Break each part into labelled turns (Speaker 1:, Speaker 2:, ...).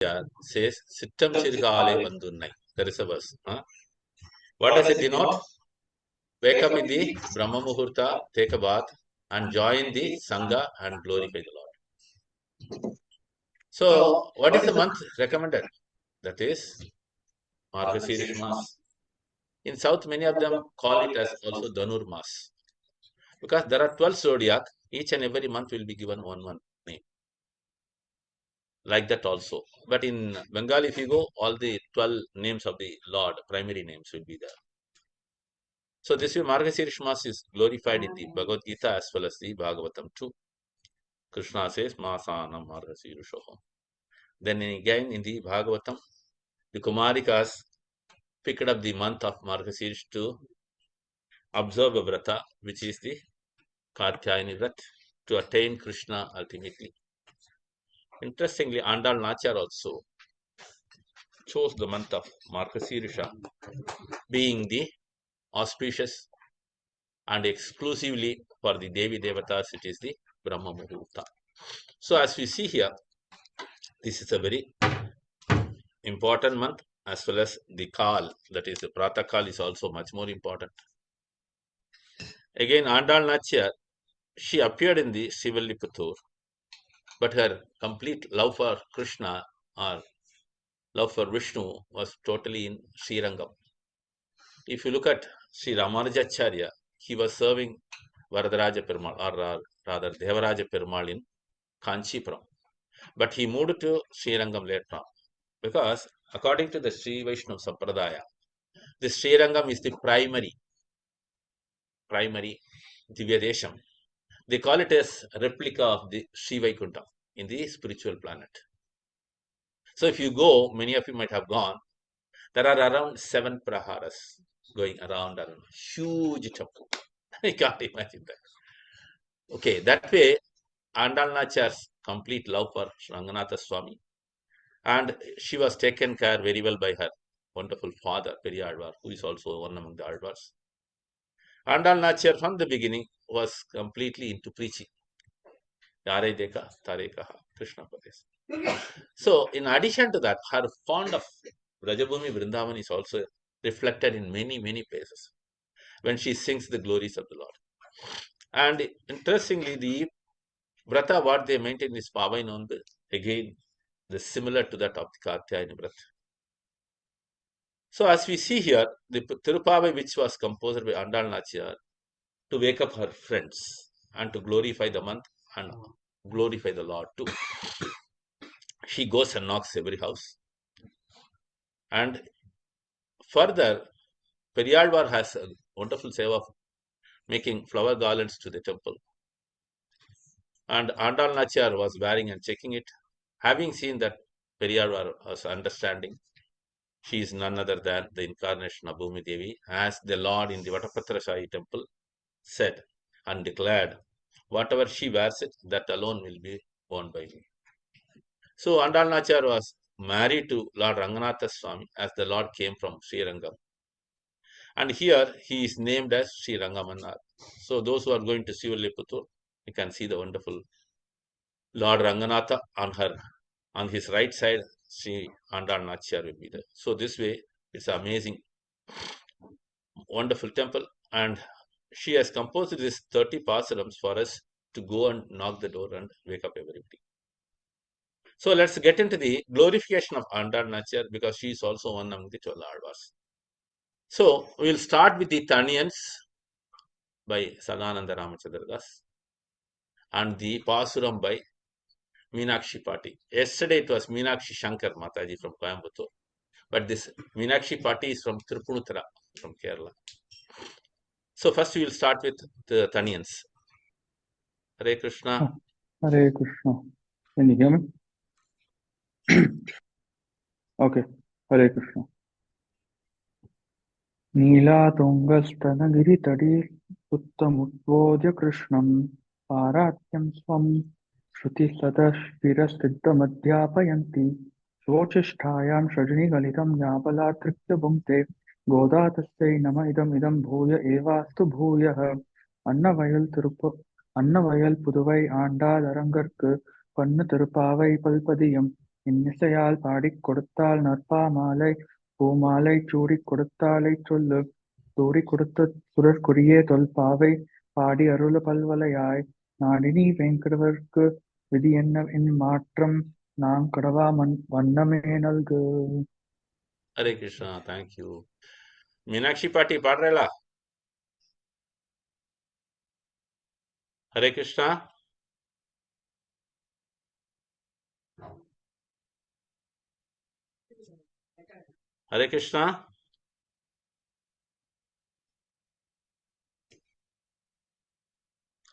Speaker 1: says Sittam Chirgale Vandunnai. There is a verse. What does it denote? Wake up in the Brahma Muhurta, take a bath, and join the Sangha and glorify the Lord. So, what is the month recommended? That is Margasirish Mas. In South, many of them call it as also Dhanur Mas. Because there are 12 zodiac, each and every month will be given one name. Like that also. But in Bengali, if you go, all the 12 names of the Lord, primary names will be there. So this way, Margasirish Mas is glorified in the Bhagavad Gita as well as the Bhagavatam too. Krishna says, Masanam Margasirushoham. Then again in the Bhagavatam, the Kumarikas picked up the month of Margasirish to observe a vrata, which is the Katyayani Vrat, to attain Krishna ultimately. Interestingly, Andal Nachar also chose the month of Margasirisha being the auspicious and exclusively for the Devi Devatas, it is the Brahma Muhurta. So as we see here, this is a very important month, as well as the Kal, that is the Prata Kal, is also much more important. Again, Andal Nachar, she appeared in the Sivalliputhur, but her complete love for Krishna or love for Vishnu was totally in Srirangam. If you look at Sri Ramanujacharya, he was serving Varadaraja Perumal, or rather Devaraja Perumal in Kanchipuram. But he moved to Srirangam later on, because according to the Sri Vaishnava Sampradaya, the Srirangam is the primary Divya Desham. They call it as a replica of the Sri Vaikuntham in the spiritual planet. So if you go, many of you might have gone, there are around 7 praharas going around. Huge temple. I can't imagine that. Okay, that way, Andal Nachar's complete love for Ranganatha Swami, and she was taken care very well by her wonderful father, Periyalvar, who is also one among the Alvars. Andal Nachar from the beginning was completely into preaching. Yare Deka, Tare Kaha, Krishna Pades. So, in addition to that, her fond of Brajabhumi Vrindavan is also reflected in many, many places when she sings the glories of the Lord. And interestingly, the Vrata, what they maintain is Pavai Nondu, again, the similar to that of the Katyayani Vrata. So, as we see here, the Tirupavai, which was composed by Andal Nachar, to wake up her friends and to glorify the month and glorify the Lord too. She goes and knocks every house. And further, Periyalvar has a wonderful seva of making flower garlands to the temple. And Andal Nachar was wearing and checking it. Having seen that Periyalvar was understanding, she is none other than the incarnation of Bhumi Devi, as the Lord in the Vatapatra Shahi temple said and declared, whatever she wears it, that alone will be worn by me. So Andal Nachar was married to Lord Ranganatha Swami, as the Lord came from Srirangam. And here he is named as Sri Rangamanar. So those who are going to Sivalliputhur, you can see the wonderful Lord Ranganatha on his right side, Sri Andal Nachar will be there. So this way, it's amazing, wonderful temple. And she has composed these 30 pasarams for us to go and knock the door and wake up everybody. So let's get into the glorification of Andal Nachar, because she is also one among the 12 Alvars. So we'll start with the Taniyans by Sadananda Ramachandra Das and the Pasuram by Meenakshi Pati. Yesterday it was Meenakshi Shankar Mataji from Coimbatore, but this Meenakshi Pati is from Tripunithura, from Kerala. So first we will start with the Taniyans. Hare Krishna.
Speaker 2: Hare Krishna. Can you hear me? Okay. Hare Krishna. नीलातुङ्गस्तनगिरितटे उत्तमुद्बोध्य कृष्णं पारात्यं स्वं श्रुतिसतशिरसिद्धमध्यापयन्ति स्वोच्छिष्टायां षजनिगलितं याबलाधृत्य भुङ्क्ते गोदा तस्यै नम इदं भूय एवास्तु भूयः அன்னவயல் புதுவை ஆண்டாள் அரங்கற்கு பண்ணு திருப்பாவை பல்பதியம் இன்னிசையால் பாடிக் கொடுத்தால் நற்பாமாலை பூமாலை சூடிக் கொடுத்தாலைச் சொல்லு சூடிக் கொடுத்த சுரர்க்குரியே தொல்பாவை பாடி அருள பல்வலையாய் நாடினி வேங்கடவர்க்கு விதி என்ன என் மாற்றம் நாம் கடவா வண்ணமே நல்கு.
Speaker 1: ஹரே கிருஷ்ணா. தேங்க்யூ. மீனாட்சி பாட்டி பாடுறேலா? Hare Krishna. Hare Krishna.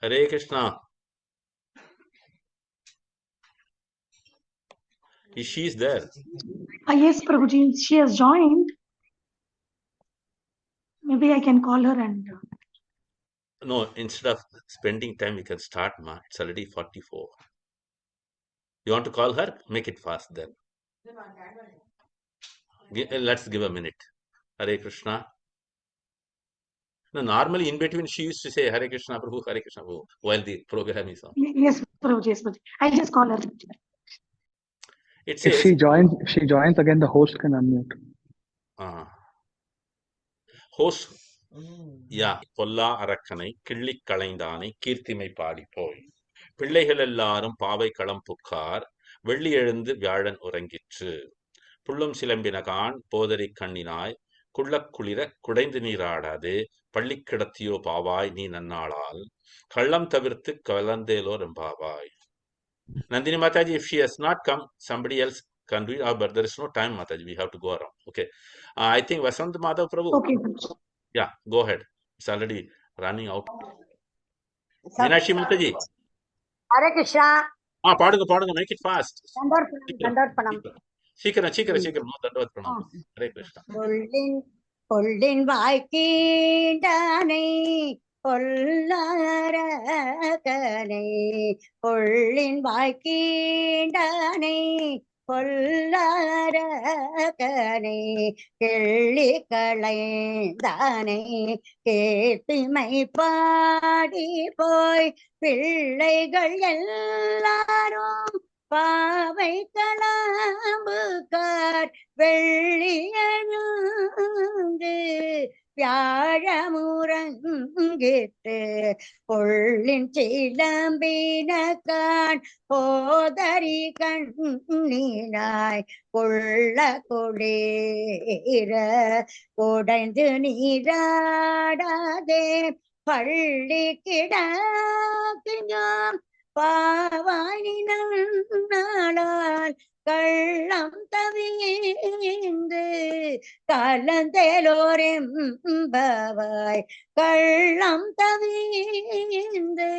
Speaker 1: Hare Krishna. She is there.
Speaker 3: Yes, Prabhuji, she has joined. Maybe I can call her and.
Speaker 1: No, instead of spending time, we can start, ma. It's already 44. You want to call her? Make it fast then. Let's give a minute. Hare Krishna. No, normally in between she used to say Hare Krishna Prabhu, Hare Krishna Prabhu, while the program is on.
Speaker 3: Yes, Prabhuji, yes, Prabhuji. I'll just call her.
Speaker 1: It
Speaker 2: If
Speaker 1: says,
Speaker 2: she joins again, the host can unmute.
Speaker 1: host, yeah, பொல்லா அரக்கனை கிள்ளிக் களைந்தானை கீர்த்திமை பாடி போய் பிள்ளைகள் எல்லாரும் பாவை களம் புக்கார் வெள்ளி எழுந்து வியாழன் உறங்கிற்று புள்ளும் சிலம்பினகான் போதரி கண்ணினாய் குள்ளக் குளிர குடைந்து நீராடாதே பள்ளி கிடத்தியோ பாவாய் நீ நன்னாளால் கள்ளம் தவிர்த்து கலந்தேலோ ரெம்பாவாய். Nandini Mataji, if she has not come, somebody else can do it, but there is no time, Mataji. We have to go around. Okay. I think Vasant Madhav Prabhu.
Speaker 3: Okay.
Speaker 1: Yeah, go ahead. It's already running out. Meenakshi Mataji.
Speaker 4: Hare Krishna.
Speaker 1: Paduga, make it fast.
Speaker 4: Dandarpanam.
Speaker 1: Shikara. No, Dandarpanam. Hare Krishna.
Speaker 4: Pullin வாய்க்கீண்டனை பொல்லாரகனை புள்ளின் வாய்க்கீண்டனை பொல்லாரகனை கிள்ளி களைந்தானை கேட்டிமை பாடி போய் பிள்ளைகள் எல்லாரும் பாவை களம்புக்கார் வெள்ளியழுந்து வியாழமுறங்கிட்டு பொள்ளின் சிலம்பினகான் போதரி கண்ணினாய் கொள்ள கொடேர உடைந்து நீராடாதே பள்ளி கிடக்கினான் பாவாயினாள் கள்ளம் தவிந்து கலந்தேலோரெம்பவாய் கள்ளம் தவிந்து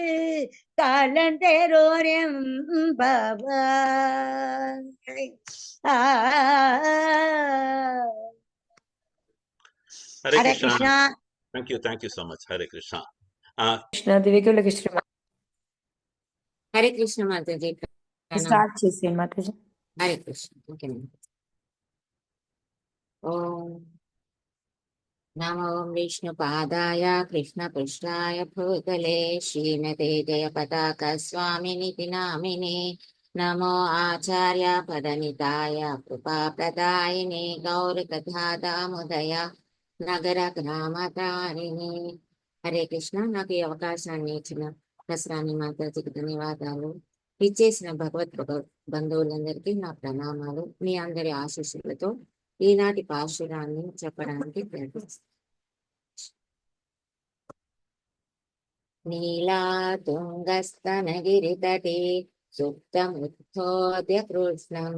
Speaker 4: கலந்தேலோரெம்பவாய்.
Speaker 1: Hare
Speaker 4: Hare
Speaker 1: Krishna.
Speaker 4: Krishna.
Speaker 1: Thank you so much. Hare Krishna.
Speaker 5: Krishna, Divya Krishna.
Speaker 4: Hare Krishna Mataji.
Speaker 5: Start చేసి Mataji.
Speaker 4: Hare Krishna. Okay. Om Namo Vishnupadaya Krishna Prishthaya Bhutale Srimate Jayapataka Swaminiti Namine Namo Acharya Padanitaya Krupapradayine Gaurikatha Damodaya Nagara Gramatarine. Hare Krishna. నాకు ఈ అవకాశాన్ని ఇచ్చిన దసరాని మాతాజీకి ధన్యవాదాలు. ఇచ్చేసిన భగవత్ బంధువులందరికీ నా ప్రణామాలు. మీ అందరి ఆశీస్సులతో ఈనాటి పాశురాన్ని చెప్పడానికి ప్రయత్నిస్తాను. నీలా తుంగస్తనగిరితటే సుప్తముత్తోద్య కృష్ణం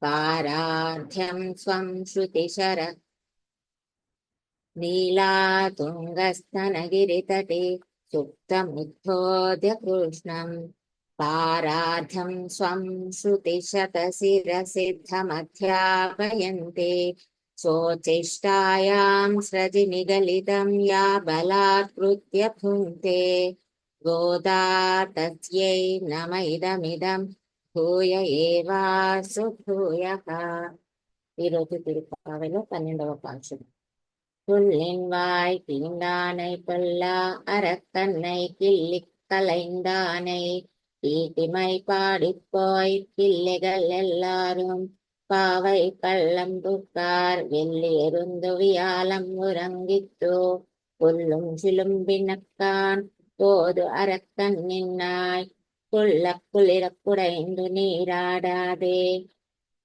Speaker 4: పారార్థ్యం స్వం శృతిశర నీలా తుంగస్తనగిరితటే సుప్తముత్తోద్య కృష్ణం పారార్థం స్వం శ్రుతిశతశిరసిద్ధమధ్యాపయంతే సోచిష్టాయాం స్రజి నిగలితం యా బలాత్కృత్య భుంక్తే గోదా తస్యై నమ ఇదమిదం భూయ ఏవాసు భూయః. ఈరోజు తిరుపావలో 12వ పాశురం. புள்ளின் வாய் தீண்டானை பொல்லா அரக்கண்ணை கிள்ளிக் கலைந்தானை ஈட்டிமை பாடிப்போய் பிள்ளைகள் எல்லாரும் பாவை பள்ளம் புக்கார் வெள்ளி எருந்துவியாலம் உறங்கித்தோ புல்லும் சிலும்பினக்கான் போது அரக்கன் நின்னாய் குள்ள குளிர குடைந்து நீராடாதே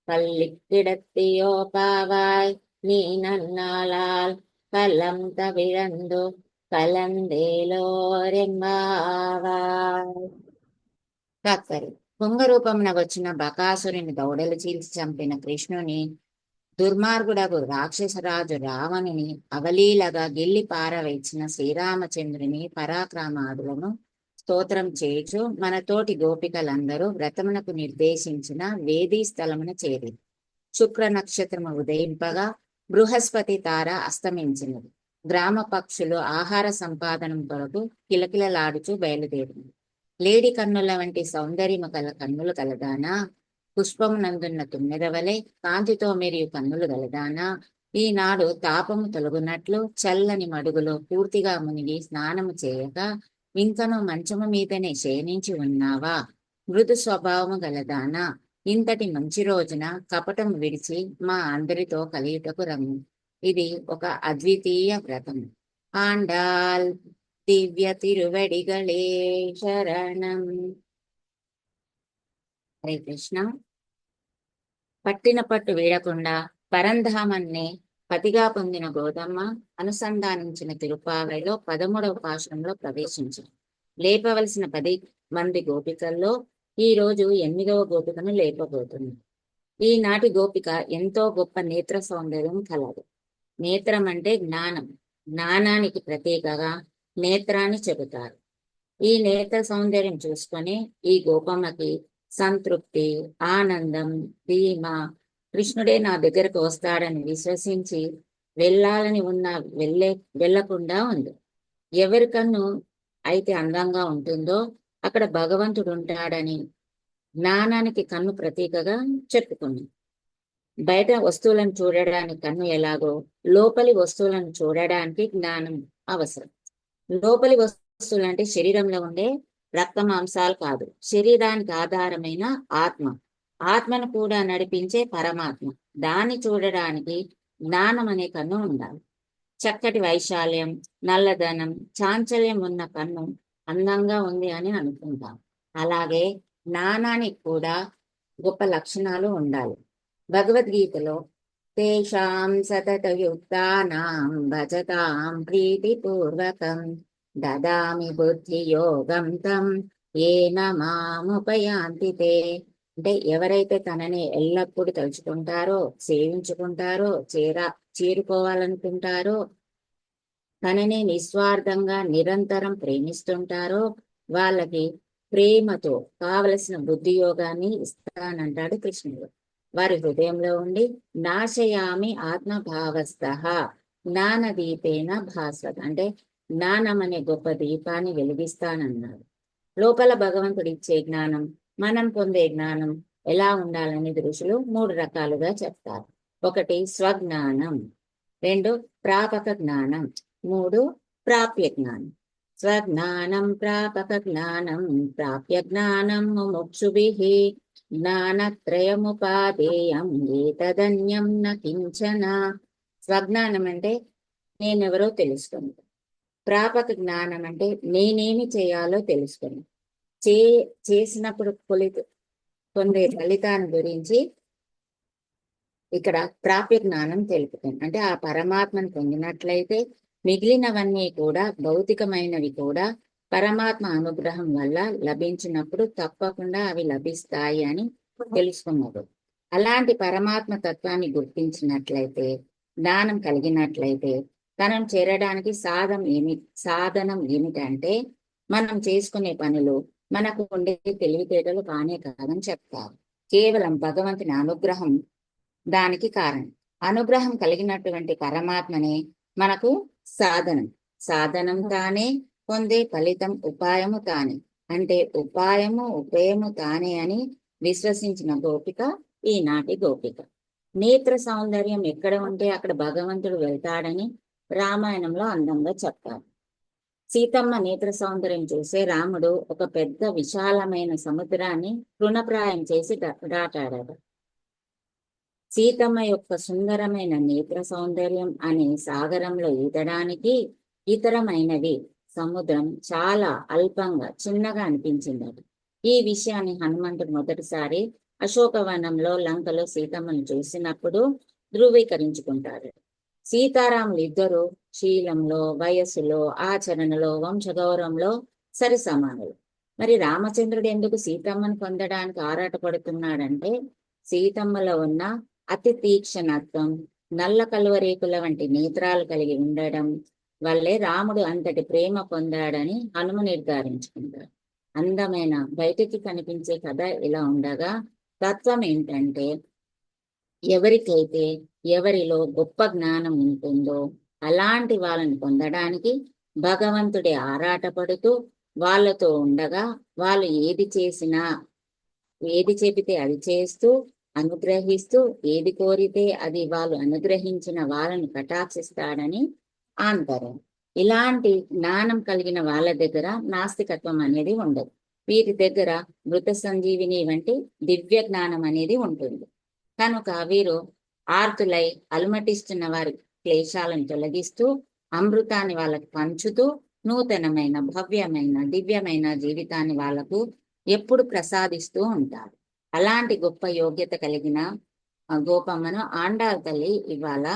Speaker 4: பள்ளி கிடத்தியோ பாவாய் நீ நன்னாளால் கலம் தவிழந்து కలందేలోరెంబావాయ్. తాత్పర్యం. పొంగరూపమున వచ్చిన బకాసురుని దౌడలు చీల్చి చంపిన కృష్ణుని దుర్మార్గుడగు రాక్షసరాజు రావణుని అవలీలగా గిల్లి పారవేసిన శ్రీరామచంద్రుని పరాక్రమాదులను స్తోత్రం చేయుచు మన తోటి గోపికలందరూ వ్రతమునకు నిర్దేశించిన వేదీ స్థలమున చేరి శుక్ర నక్షత్రము ఉదయింపగా బృహస్పతి తార అస్తమించినది. గ్రామ పక్షులు ఆహార సంపాదనం కొరకు కిలకిలలాడుచూ బయలుదేరింది. లేడి కన్నుల వంటి సౌందర్యము గల కన్నులు కలదానా, పుష్పమునందున్న తుమ్మెదవలే కాంతితో మెరియు కన్నులు గలదానా, ఈనాడు తాపము తొలగునట్లు చల్లని మడుగులో పూర్తిగా మునిగి స్నానము చేయక ఇంకను మంచము మీదనే శయనించి ఉన్నావా, మృదు స్వభావము గలదానా, ఇంతటి మంచి రోజున కపటము విడిచి మా అందరితో కలియుటకు రమ్ము. ఇది ఒక అద్వితీయ వ్రతం. ఆండాల్ దివ్య తిరువడిగళే శరణం. హరే కృష్ణ. పట్టిన పట్టు వీడకుండా పరంధామాన్ని పతిగా పొందిన గోదమ్మ అనుసంధానించిన తిరుపావైలో 13వ పాశురంలో ప్రవేశించారు. లేపవలసిన 10 మంది గోపికల్లో ఈ రోజు 8వ గోపికను లేపబోతుంది. ఈనాటి గోపిక ఎంతో గొప్ప నేత్ర సౌందర్యం కలదు. నేత్రం అంటే జ్ఞానం. జ్ఞానానికి ప్రతీకగా నేత్రాన్ని చెబుతారు. ఈ నేత్ర సౌందర్యం చూసుకొని ఈ గోపమ్మకి సంతృప్తి, ఆనందం, ధీమ, కృష్ణుడే నా దగ్గరకు వస్తాడని విశ్వసించి వెళ్ళాలని ఉన్నా వెళ్ళకుండా ఉంది. ఎవరి కన్ను అయితే అందంగా ఉంటుందో అక్కడ భగవంతుడు ఉంటాడని జ్ఞానానికి కన్ను ప్రతీకగా చెప్పుకుంది. బయట వస్తువులను చూడడానికి కన్ను ఎలాగో లోపలి వస్తువులను చూడడానికి జ్ఞానం అవసరం. లోపలి వస్తువులు అంటే శరీరంలో ఉండే రక్త మాంసాలు కాదు, శరీరానికి ఆధారమైన ఆత్మ, ఆత్మను కూడా నడిపించే పరమాత్మ. దాన్ని చూడడానికి జ్ఞానం అనే కన్ను ఉండాలి. చక్కటి వైశాల్యం, నల్లదనం, చాంచల్యం ఉన్న కన్ను అందంగా ఉంది అని అనుకుంటాం. అలాగే జ్ఞానానికి కూడా గొప్ప లక్షణాలు ఉండాలి. భగవద్గీతలో తేషాం సతతయుక్తానాం భజతాం ప్రీతిపూర్వకం దదామి బుద్ధి యోగం తం ఏన మాముపయాంతి తే. అంటే ఎవరైతే తనని ఎల్లప్పుడూ తలుచుకుంటారో, సేవించుకుంటారో, చేరుకోవాలనుకుంటారో, తనని నిస్వార్థంగా నిరంతరం ప్రేమిస్తుంటారో వాళ్ళకి ప్రేమతో కావలసిన బుద్ధి యోగాన్ని ఇస్తానంటాడు కృష్ణుడు. వారి హృదయంలో ఉండి నాశయామి ఆత్మభావస్థః జ్ఞాన దీపేన భాస్వత, అంటే జ్ఞానం అనే గొప్ప దీపాన్ని వెలిగిస్తానన్నాడు. లోపల భగవంతుడు ఇచ్చే జ్ఞానం, మనం పొందే జ్ఞానం ఎలా ఉండాలని ఋషులు 3 రకాలుగా చెప్తారు. 1 స్వజ్ఞానం, 2 ప్రాపక జ్ఞానం, 3 ప్రాప్య జ్ఞానం. స్వజ్ఞానం ప్రాపక జ్ఞానం ప్రాప్య జ్ఞానం ముముక్షుభిః జ్ఞానత్రయముపాదేయం ఏతదన్యం న కించన. స్వజ్ఞానం అంటే నేనెవరో తెలుసుకుంది. ప్రాపక జ్ఞానం అంటే నేనేమి చేయాలో తెలుసుకుని చేసినప్పుడు పొందే ఫలితాన్ని గురించి ఇక్కడ ప్రాప్య జ్ఞానం తెలుపుతుంది. అంటే ఆ పరమాత్మను పొందినట్లయితే మిగిలినవన్నీ కూడా భౌతికమైనవి కూడా పరమాత్మ అనుగ్రహం వల్ల లభించినప్పుడు తప్పకుండా అవి లభిస్తాయి అని తెలుసుకున్నారు. అలాంటి పరమాత్మ తత్వాన్ని గుర్తించినట్లయితే, జ్ఞానం కలిగినట్లయితే తనం చేరడానికి సాధనం ఏమిటంటే మనం చేసుకునే పనులు మనకు ఉండే తెలివితేటలు కానే కాదని చెప్తారు. కేవలం భగవంతుని అనుగ్రహం దానికి కారణం. అనుగ్రహం కలిగినటువంటి పరమాత్మనే మనకు సాధనం తానే, పొందే ఫలితం ఉపాయము తానే. అంటే ఉపయము తానే అని విశ్వసించిన గోపిక ఈనాటి గోపిక. నేత్ర సౌందర్యం ఎక్కడ ఉంటే అక్కడ భగవంతుడు వెళ్తాడని రామాయణంలో అందంగా చెప్తారు. సీతమ్మ నేత్ర సౌందర్యం చూసే రాముడు ఒక పెద్ద విశాలమైన సముద్రాన్ని తృణప్రాయం చేసి దాటాడాడు. సీతమ్మ యొక్క సుందరమైన నేత్ర సౌందర్యం అనే సాగరంలో ఈదడానికి ఇతరమైనవి సముద్రం చాలా అల్పంగా చిన్నగా అనిపించిందట. ఈ విషయాన్ని హనుమంతుడు మొదటిసారి అశోకవనంలో లంకలో సీతమ్మను చూసినప్పుడు ధృవీకరించుకుంటారు. సీతారాములు ఇద్దరు శీలంలో, వయస్సులో, ఆచరణలో, వంశగౌరవంలో సరి సమానులు. మరి రామచంద్రుడు ఎందుకు సీతమ్మను పొందడానికి ఆరాటపడుతున్నాడంటే సీతమ్మలో ఉన్న అతి తీక్షణత్వం, నల్ల కలువరేకుల వంటి నేత్రాలు కలిగి ఉండడం వల్లే రాముడు అంతటి ప్రేమ పొందాడని హనుమ నిర్ధారించుకుంటాడు. అందమైన బయటికి కనిపించే కథ ఇలా ఉండగా తత్వం ఏంటంటే ఎవరికైతే ఎవరిలో గొప్ప జ్ఞానం ఉంటుందో అలాంటి వాళ్ళని పొందడానికి భగవంతుడే ఆరాటపడుతూ వాళ్ళతో ఉండగా వాళ్ళు ఏది చేసినా, ఏది చెబితే అది చేస్తూ అనుగ్రహిస్తూ, ఏది కోరితే అది వాళ్ళు అనుగ్రహించిన వాళ్ళని కటాక్షిస్తాడని అంటారు. ఇలాంటి జ్ఞానం కలిగిన వాళ్ళ దగ్గర నాస్తికత్వం అనేది ఉండదు. వీరి దగ్గర మృత సంజీవిని వంటి దివ్య జ్ఞానం అనేది ఉంటుంది. కనుక వీరు ఆర్తులై అలుమటిస్తున్న వారి క్లేశాలను తొలగిస్తూ అమృతాన్ని వాళ్ళకి పంచుతూ నూతనమైన, భవ్యమైన, దివ్యమైన జీవితాన్ని వాళ్లకు ఎప్పుడు ప్రసాదిస్తూ ఉంటారు. అలాంటి గొప్ప యోగ్యత కలిగిన గోపమ్మను ఆండాళ్ తల్లి ఇవాళ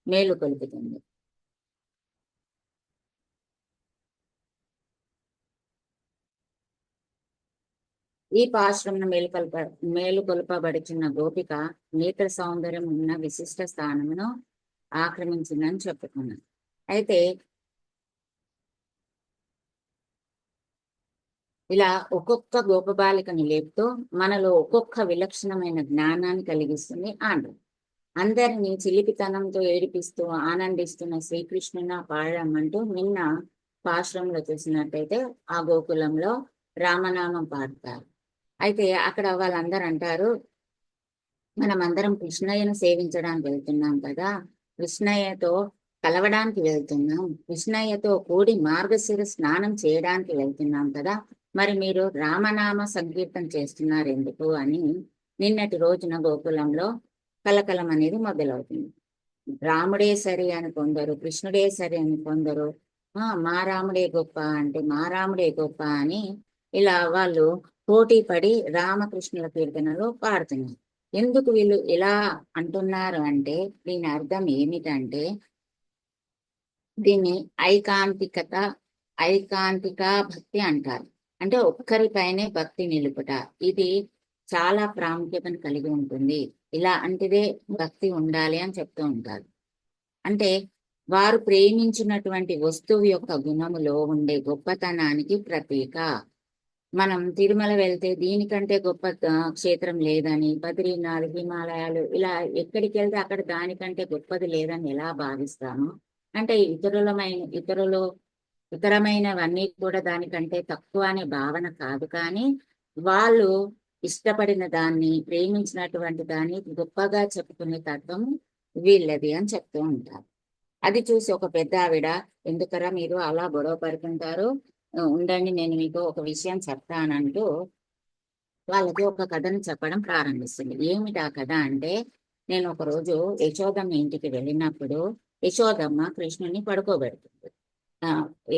Speaker 4: మేలుకొల్పుతుంది. ఈ పాశ్రమం మేలుకొల్పబడుచున్న గోపిక నేత్ర సౌందర్యం ఉన్న విశిష్ట స్థానమును ఆక్రమించిందని చెప్పుకున్నాను. అయితే ఇలా ఒక్కొక్క గోపబాలికను లేపుతూ మనలో ఒక్కొక్క విలక్షణమైన జ్ఞానాన్ని కలిగిస్తుంది ఆండాళ్. అందరినీ చిలిపితనంతో ఏడిపిస్తూ ఆనందిస్తున్న శ్రీకృష్ణుని పాడమంటూ నిన్న పాశ్రమంలో చూసినట్టయితే ఆ గోకులంలో రామనామం పాడతారు. అయితే అక్కడ వాళ్ళందరూ అంటారు, మనమందరం కృష్ణయ్యను సేవించడానికి వెళ్తున్నాం కదా, కృష్ణయ్యతో కలవడానికి వెళ్తున్నాం, కృష్ణయ్యతో కూడి మార్గశిర స్నానం చేయడానికి వెళ్తున్నాం కదా, మరి మీరు రామనామ సంకీర్తన చేస్తున్నారు ఎందుకు అని నిన్నటి రోజున గోకులంలో కలకలం అనేది మొదలవుతుంది. రాముడే సరి అని కొందరు, కృష్ణుడే సరి అని కొందరు, మా రాముడే గొప్ప అంటే మా రాముడే గొప్ప అని ఇలా వాళ్ళు పోటీ పడి రామకృష్ణుల కీర్తనలు పాడుతున్నారు. ఎందుకు వీళ్ళు ఇలా అంటున్నారు అంటే దీని అర్థం ఏమిటంటే దీన్ని ఐకాంతిక భక్తి అంటారు. అంటే ఒక్కరిపైనే భక్తి నిలుపుట. ఇది చాలా ప్రాముఖ్యతను కలిగి ఉంటుంది. ఇలా అంటేదే భక్తి ఉండాలి అని చెప్తూ ఉంటారు. అంటే వారు ప్రేమించినటువంటి వస్తువు యొక్క గుణములో ఉండే గొప్పతనానికి ప్రతీక. మనం తిరుమల వెళ్తే దీనికంటే గొప్ప క్షేత్రం లేదని, బద్రీనాథ్, హిమాలయాలు ఇలా ఎక్కడికి వెళ్తే అక్కడ దానికంటే గొప్పది లేదని ఎలా భావిస్తాము అంటే ఇతరమైనవన్నీ కూడా దానికంటే తక్కువ అనే భావన కాదు. కానీ వాళ్ళు ఇష్టపడిన దాన్ని, ప్రేమించినటువంటి దాన్ని గొప్పగా చెప్పుకునే తత్వం వీళ్ళది అని చెప్తూ ఉంటారు. అది చూసి ఒక పెద్ద ఆవిడ, ఎందుకరా మీరు అలా గొడవ పడుతుంటారు, ఉండండి నేను మీకు ఒక విషయం చెప్తానంటూ వాళ్ళకి ఒక కథను చెప్పడం ప్రారంభిస్తుంది. ఏమిటి ఆ కథ అంటే, నేను ఒకరోజు యశోదమ్మ ఇంటికి వెళ్ళినప్పుడు యశోదమ్మ కృష్ణుని పడుకోబెడుతుంది.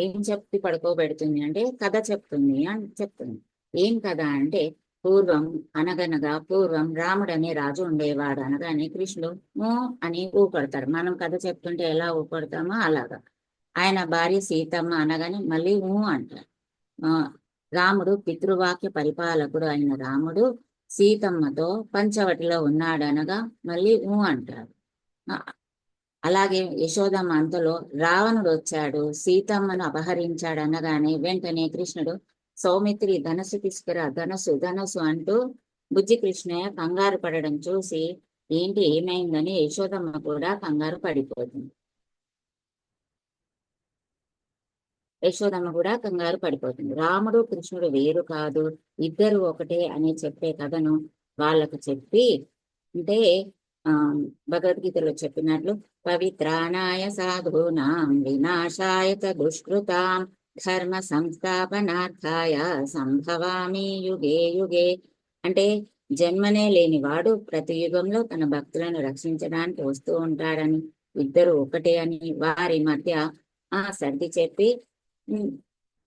Speaker 4: ఏం చెప్పి పడుకోబెడుతుంది అంటే కథ చెప్తుంది అని చెప్తుంది. ఏం కథ అంటే అనగనగా పూర్వం రాముడు అనే రాజు ఉండేవాడు అనగానే కృష్ణుడు అని ఊపడతాడు. మనం కథ చెప్తుంటే ఎలా ఊపడతామో అలాగా ఆయన భార్య సీతమ్మ అనగానే మళ్ళీ అంటారు. రాముడు పితృవాక్య పరిపాలకుడు అయిన రాముడు సీతమ్మతో పంచవటిలో ఉన్నాడు అనగా మళ్ళీ అంటాడు. అలాగే యశోదమ్మ అంతలో రావణుడు వచ్చాడు, సీతమ్మను అపహరించాడు అనగానే వెంటనే కృష్ణుడు సౌమిత్రి ధనస్సు తీసుకురా, ధనస్సు అంటూ బుజ్జి కృష్ణయ్య కంగారు పడడం చూసి ఏంటి ఏమైందని యశోదమ్మ కూడా కంగారు పడిపోతుంది. రాముడు కృష్ణుడు వేరు కాదు, ఇద్దరు ఒకటే అని చెప్పే కథను వాళ్ళకు చెప్పి, అంటే భగవద్గీతలో చెప్పినట్లు పవిత్రానాయ సాధూనాం వినాశాయ చ దుష్కృతాం ధర్మ సంస్థాపనార్థాయ సంభవామి యుగే యుగే. అంటే జన్మనే లేనివాడు ప్రతి యుగంలో తన భక్తులను రక్షించడానికి వస్తూ ఉంటాడని, ఇద్దరు ఒకటే అని వారి మధ్య సర్ది చెప్పి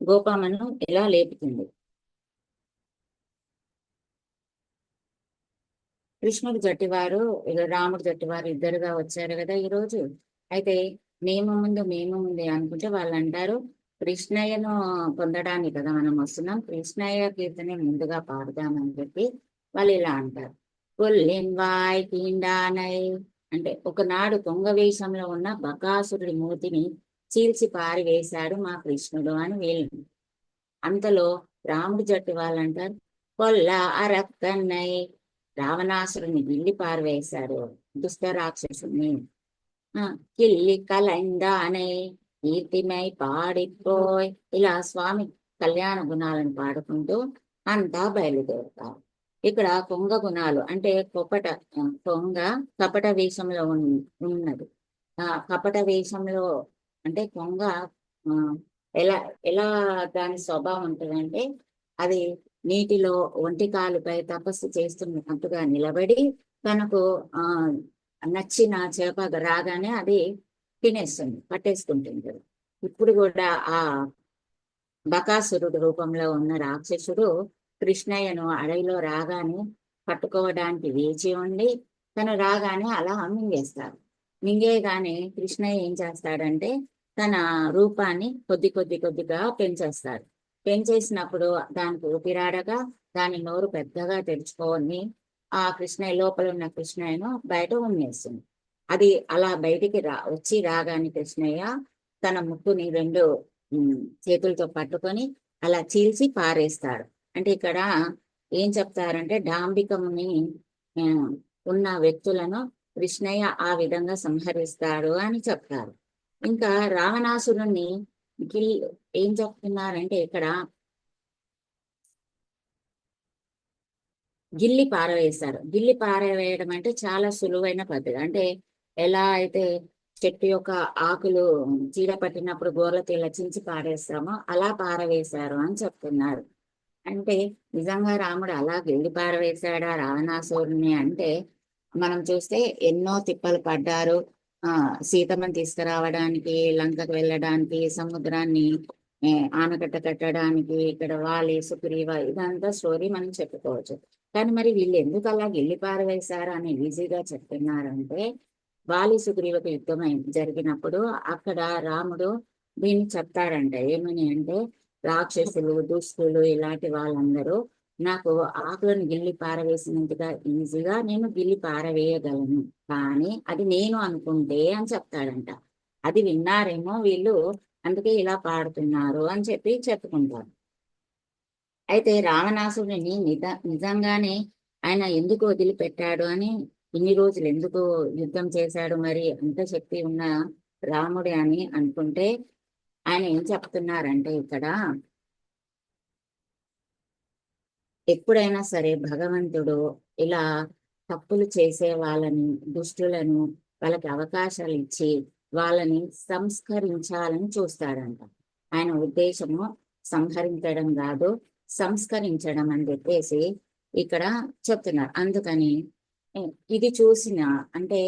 Speaker 4: గోపమ్మను ఇలా లేపుతుంది. కృష్ణుడు జట్టివారు రాముడు జట్టివారు ఇద్దరుగా వచ్చారు కదా ఈరోజు. అయితే మేము ముందు అనుకుంటే వాళ్ళు అంటారు, కృష్ణయ్యను పొందడానికి కదా మనం వస్తున్నాం, కృష్ణయ్య కీర్తనే ముందుగా పాడదామని చెప్పి వాళ్ళు ఇలా అంటారు. కొల్లిన్వాయ్ కీండానై అంటే ఒకనాడు కొంగ వేషంలో ఉన్న బకాసురుడి మూతిని చీల్చి పారివేశాడు మా కృష్ణుడు అని వీళ్ళు. అంతలో రాముడు జట్టు వాళ్ళు అంటారు, కొల్ల అరక్కన్నై రావణాసురుని గిల్లి పారవేశాడు దుష్ట రాక్షసుని. కిల్లి కలైందానై కీర్తిమై పాడిపోయ్. ఇలా స్వామి కళ్యాణ గుణాలను పాడుకుంటూ అంతా బయలుదేరుతారు. ఇక్కడ కొంగ గుణాలు అంటే కొంగ కపట వేషంలో ఉన్నది. కపట వేషంలో అంటే కొంగ ఎలా దాని స్వభావం ఉంటుందంటే, అది నీటిలో ఒంటికాలుపై తపస్సు చేస్తున్నట్టుగా నిలబడి తనకు నచ్చిన చేప రాగానే అది తినేస్తుంది, పట్టేసుకుంటుంది. ఇప్పుడు కూడా ఆ బకాసురుడు రూపంలో ఉన్న రాక్షసుడు కృష్ణయ్యను అడవిలో రాగానే పట్టుకోవడానికి వేచి ఉండి తను రాగానే అలా మింగేస్తారు. మింగేగానే కృష్ణయ్య ఏం చేస్తాడంటే తన రూపాన్ని కొద్దిగా పెంచేస్తాడు. పెంచేసినప్పుడు దానికి ఊపిరాడగా దాని నోరు పెద్దగా తెరుచుకొని ఆ కృష్ణయ్య లోపల ఉన్న కృష్ణయ్యను బయట ఉమ్మేస్తుంది. అది అలా బయటికి వచ్చి రాగానే కృష్ణయ్య తన ముక్కుని రెండు చేతులతో పట్టుకొని అలా చీల్చి పారేస్తాడు. అంటే ఇక్కడ ఏం చెప్తారంటే డాంబికముని ఉన్న వ్యక్తులను కృష్ణయ్య ఆ విధంగా సంహరిస్తాడు అని చెప్తారు. ఇంకా రావణాసురుణ్ణి ఏం చెప్తున్నారంటే ఇక్కడ గిల్లి పారవేశారు. గిల్లి పారవేయడం అంటే చాలా సులువైన పద్ధతి. అంటే ఎలా అయితే చెట్టు యొక్క ఆకులు చీడ పట్టినప్పుడు గోర్లతో ఇలా చించి పారేస్తామో అలా పారవేశారు అని చెప్తున్నారు. అంటే నిజంగా రాముడు అలా గిల్లి పారవేశాడా రావణాసురుని అంటే మనం చూస్తే ఎన్నో తిప్పలు పడ్డారు. సీతమ్మని తీసుకురావడానికి, లంకకు వెళ్ళడానికి, సముద్రాన్ని ఆనకట్ట కట్టడానికి, ఇక్కడ వాలి సుగ్రీవ ఇదంతా స్టోరీ మనం చెప్పుకోవచ్చు. కానీ మరి వీళ్ళు ఎందుకు అలా గిల్లి పారవేశారు అని ఈజీగా చెప్తున్నారంటే, వాలి సుగ్రీవకు యుద్ధం జరిగినప్పుడు అక్కడ రాముడు దీన్ని చెప్తాడంట. ఏమని అంటే, రాక్షసులు దుష్టులు ఇలాంటి వాళ్ళందరూ నాకు ఆకులను గిల్లి పారవేసినంతగా ఈజీగా నేను గిల్లి పారవేయగలను, కానీ అది నేను అనుకుంటే అని చెప్తాడంట. అది విన్నారేమో వీళ్ళు, అందుకే ఇలా పాడుతున్నారు అని చెప్పి చెప్పుకుంటారు. అయితే రావణాసురుడిని నిజంగానే ఆయన ఎందుకు వదిలిపెట్టాడు అని, ఇన్ని రోజులు ఎందుకు యుద్ధం చేశాడు, మరి అంత శక్తి ఉన్న రాముడే అని అనుకుంటే ఆయన ఏం చెప్తున్నారంటే, ఇక్కడ ఎప్పుడైనా సరే భగవంతుడు ఇలా తప్పులు చేసే వాళ్ళని, దుష్టులను వాళ్ళకి అవకాశాలు ఇచ్చి వాళ్ళని సంస్కరించాలని చూస్తాడంట. ఆయన ఉద్దేశము సంహరించడం కాదు, సంస్కరించడం అని చెప్పేసి ఇక్కడ చెప్తున్నారు. అందుకని ఇది చూసిన అంటే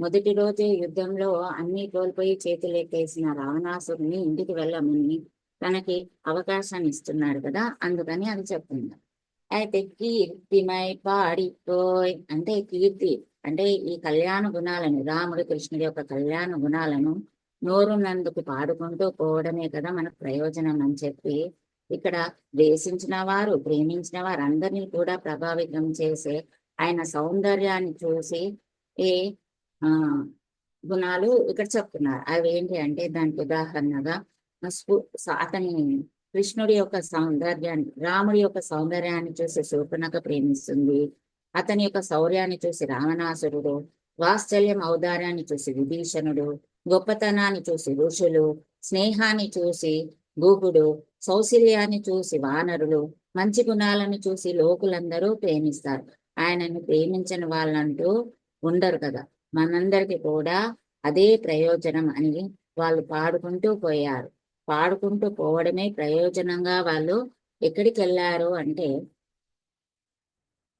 Speaker 4: మొదటి రోజే యుద్ధంలో అన్ని కోల్పోయి చేతులు ఎత్తేసిన రావణాసురుని ఇంటికి వెళ్ళమని తనకి అవకాశాన్ని ఇస్తున్నాడు కదా, అందుకని అది చెప్తున్నారు. అయితే కీర్తిమై పాడిపోయ్ అంటే కీర్తి అంటే ఈ కళ్యాణ గుణాలను, రాముడు కృష్ణుడి యొక్క కళ్యాణ గుణాలను నోరున్నందుకు పాడుకుంటూ పోవడమే కదా మనకు ప్రయోజనం అని చెప్పి ఇక్కడ ద్వేషించిన వారు, ప్రేమించిన వారు అందరినీ కూడా ప్రభావితం చేసే ఆయన సౌందర్యాన్ని చూసి ఏ గుణాలు ఇక్కడ చెప్తున్నారు. అవి ఏంటి అంటే దానికి ఉదాహరణగా అతని కృష్ణుడి యొక్క సౌందర్యాన్ని, రాముడి యొక్క సౌందర్యాన్ని చూసి శూర్పణఖ ప్రేమిస్తుంది, అతని యొక్క శౌర్యాన్ని చూసి రావణాసురుడు, వాత్సల్యం ఔదార్యాన్ని చూసి విభీషణుడు, గొప్పతనాన్ని చూసి ఋషులు, స్నేహాన్ని చూసి గూహుడు, సౌశల్యాన్ని చూసి వానరులు, మంచి గుణాలను చూసి లోకులందరూ ప్రేమిస్తారు. ఆయనను ప్రేమించని వాళ్ళంటూ ఉండరు కదా. మనందరికి కూడా అదే ప్రయోజనం అని వాళ్ళు పాడుకుంటూ పోయారు. పాడుకుంటూ పోవడమే ప్రయోజనంగా వాళ్ళు ఎక్కడికి వెళ్ళారు అంటే,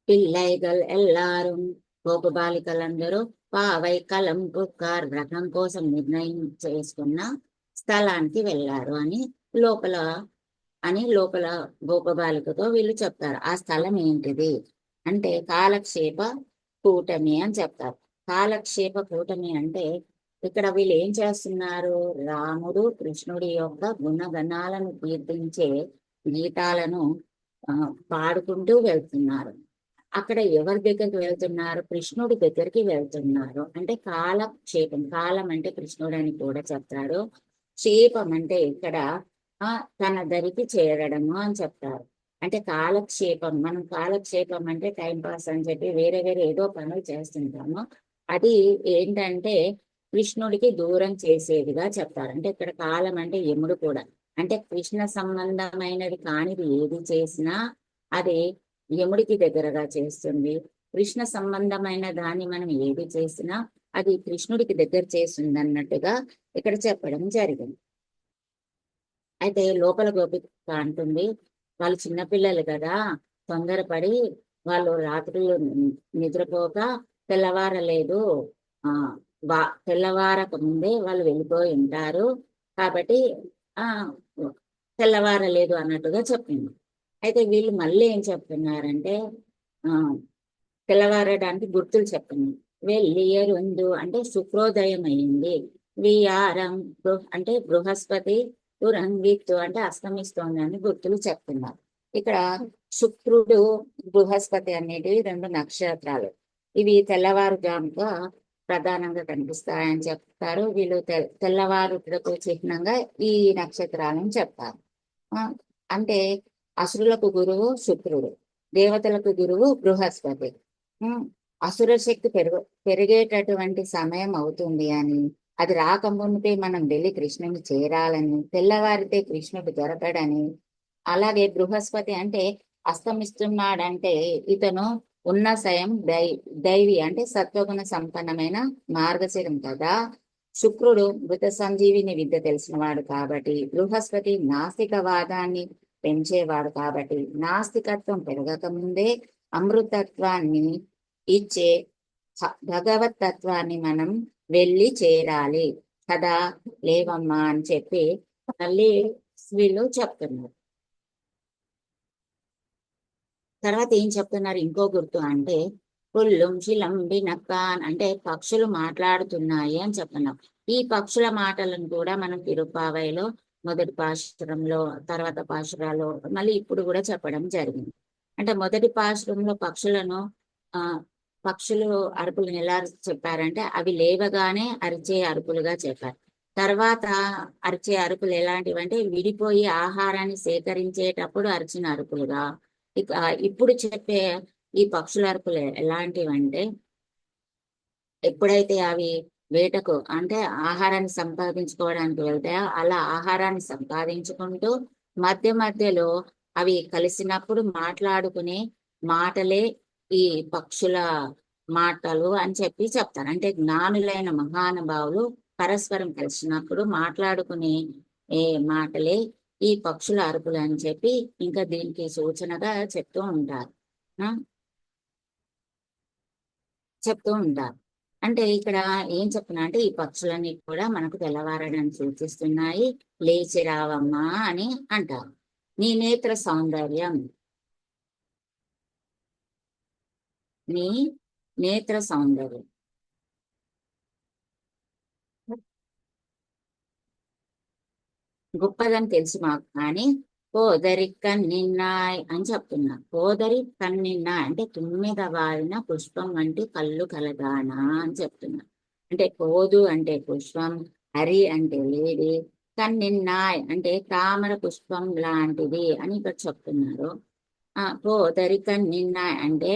Speaker 4: పిల్లైగల్ ఎల్లారు, గోపబాలికలందరూ పావై కలం పుక్కార్ వ్రతం కోసం నిర్ణయం చేసుకున్న స్థలానికి వెళ్ళారు అని లోపల గోపబాలికతో వీళ్ళు చెప్తారు. ఆ స్థలం ఏంటిది అంటే కాలక్షేప కూటమి అని చెప్తారు. కాలక్షేప కూటమి అంటే ఇక్కడ వీళ్ళు ఏం చేస్తున్నారు, రాముడు కృష్ణుడి యొక్క గుణగణాలను కీర్తించే గీతాలను పాడుకుంటూ వెళ్తున్నారు. అక్కడ ఎవరి దగ్గరికి వెళ్తున్నారు, కృష్ణుడి దగ్గరికి వెళ్తున్నారు. అంటే కాలక్షేపం, కాలం అంటే కృష్ణుడు అని కూడా చెప్తారు, క్షేపం అంటే ఇక్కడ తన దరికి చేరడము అని చెప్తారు. అంటే కాలక్షేపం, మనం కాలక్షేపం అంటే టైం పాస్ అని చెప్పి వేరే ఏదో పనులు చేస్తుంటాము. అది ఏంటంటే కృష్ణుడికి దూరం చేసేదిగా చెప్తారు. అంటే ఇక్కడ కాలం అంటే యముడు కూడా, అంటే కృష్ణ సంబంధమైనది కానిది ఏది చేసినా అది యముడికి దగ్గరగా చేస్తుంది. కృష్ణ సంబంధమైన దాన్ని మనం ఏది చేసినా అది కృష్ణుడికి దగ్గర చేస్తుంది అన్నట్టుగా ఇక్కడ చెప్పడం జరిగింది. అయితే లోపల గోపిక అంటుంది, వాళ్ళు చిన్నపిల్లలు కదా, తొందరపడి వాళ్ళు రాత్రులు నిద్రపోక తెల్లవారలేదు, తెల్లవారక ముందే వాళ్ళు వెళ్ళిపోయి ఉంటారు కాబట్టి తెల్లవారలేదు అన్నట్టుగా చెప్పింది. అయితే వీళ్ళు మళ్ళీ ఏం చెప్తున్నారంటే తెల్లవారడానికి గుర్తులు చెప్తున్నారు. వెళ్ళియరుందు అంటే శుక్రోదయం అయింది, వియారం అంటే బృహస్పతి, తురంగిత్తు అంటే అస్తమిస్తోంది అని గుర్తులు చెప్తున్నారు. ఇక్కడ శుక్రుడు బృహస్పతి అనేటివి 2 నక్షత్రాలు, ఇవి తెల్లవారుజాముగా ప్రధానంగా కనిపిస్తాయని చెప్తారు. వీళ్ళు తెల్లవారుటకు చిహ్నంగా ఈ నక్షత్రాలను చెప్తారు. అంటే అసురులకు గురువు శుక్రుడు, దేవతలకు గురువు బృహస్పతి. అసుర శక్తి పెరిగేటటువంటి సమయం అవుతుంది అని, అది రాకముందే మనం వెళ్ళి కృష్ణుని చేరాలని, తెల్లవారితే కృష్ణుడు దొరకడని. అలాగే బృహస్పతి అంటే అస్తమిస్తున్నాడంటే ఇతను ఉన్న సయం దైవి అంటే సత్వగుణ సంపన్నమైన మార్గశిరం కదా. శుక్రుడు మృత సంజీవిని విద్య తెలిసిన వాడు కాబట్టి, బృహస్పతి నాస్తికవాదాన్ని పెంచేవాడు కాబట్టి, నాస్తికత్వం పెరగక ముందే అమృతత్వాన్ని ఇచ్చే భగవత్ తత్వాన్ని మనం వెళ్ళి చేరాలి కదా, లేవమ్మా అని చెప్పి మళ్ళీ వీళ్ళు చెప్తున్నారు. తర్వాత ఏం చెప్తున్నారు ఇంకో గుర్తు అంటే, పుల్లుం శిలంబి నక్కాన్ అంటే పక్షులు మాట్లాడుతున్నాయి అని చెప్తున్నాం. ఈ పక్షుల మాటలను కూడా మనం తిరుప్పావైలో మొదటి పాశురంలో, తర్వాత పాశురాలో, మళ్ళీ ఇప్పుడు కూడా చెప్పడం జరిగింది. అంటే మొదటి పాశురంలో పక్షులు అరుపులను ఎలా చెప్పారంటే అవి లేవగానే అరిచే అరుపులుగా చెప్పారు. తర్వాత అరిచే అరుపులు ఎలాంటివంటే విడిపోయి ఆహారాన్ని సేకరించేటప్పుడు అరిచిన అరుపులుగా. ఇప్పుడు చెప్పే ఈ పక్షుల అరుపులు ఎలాంటివంటే ఎప్పుడైతే అవి వేటకు అంటే ఆహారాన్ని సంపాదించుకోవడానికి వెళ్తాయో అలా ఆహారాన్ని సంపాదించుకుంటూ మధ్యలో అవి కలిసినప్పుడు మాట్లాడుకునే మాటలే ఈ పక్షుల మాటలు అని చెప్పి చెప్తారు. అంటే జ్ఞానులైన మహానుభావులు పరస్పరం కలిసినప్పుడు మాట్లాడుకునే మాటలే ఈ పక్షుల అరుపులు అని చెప్పి ఇంకా దీనికి సూచనగా చెప్తూ ఉంటారు. అంటే ఇక్కడ ఏం చెప్తున్నా అంటే ఈ పక్షులన్నీ కూడా మనకు తెల్లవారడానికి సూచిస్తున్నాయి, లేచి రావమ్మా అని అంటారు. నీ నేత్ర సౌందర్యం, నీ నేత్ర సౌందర్యం గొప్పదని తెలుసు మాకు, కానీ పోదరి కన్నిన్నాయ్ అని చెప్తున్నారు. పోదరి కన్నిన్నాయ్ అంటే తుమ్మిద వారిన పుష్పం వంటి కళ్ళు కలదానా అని చెప్తున్నారు. అంటే పోదు అంటే పుష్పం, హరి అంటే లేడి, కన్నిన్నాయ్ అంటే తామర పుష్పం లాంటిది అని ఇక్కడ చెప్తున్నారు. పోదరి కన్నిన్నాయ్ అంటే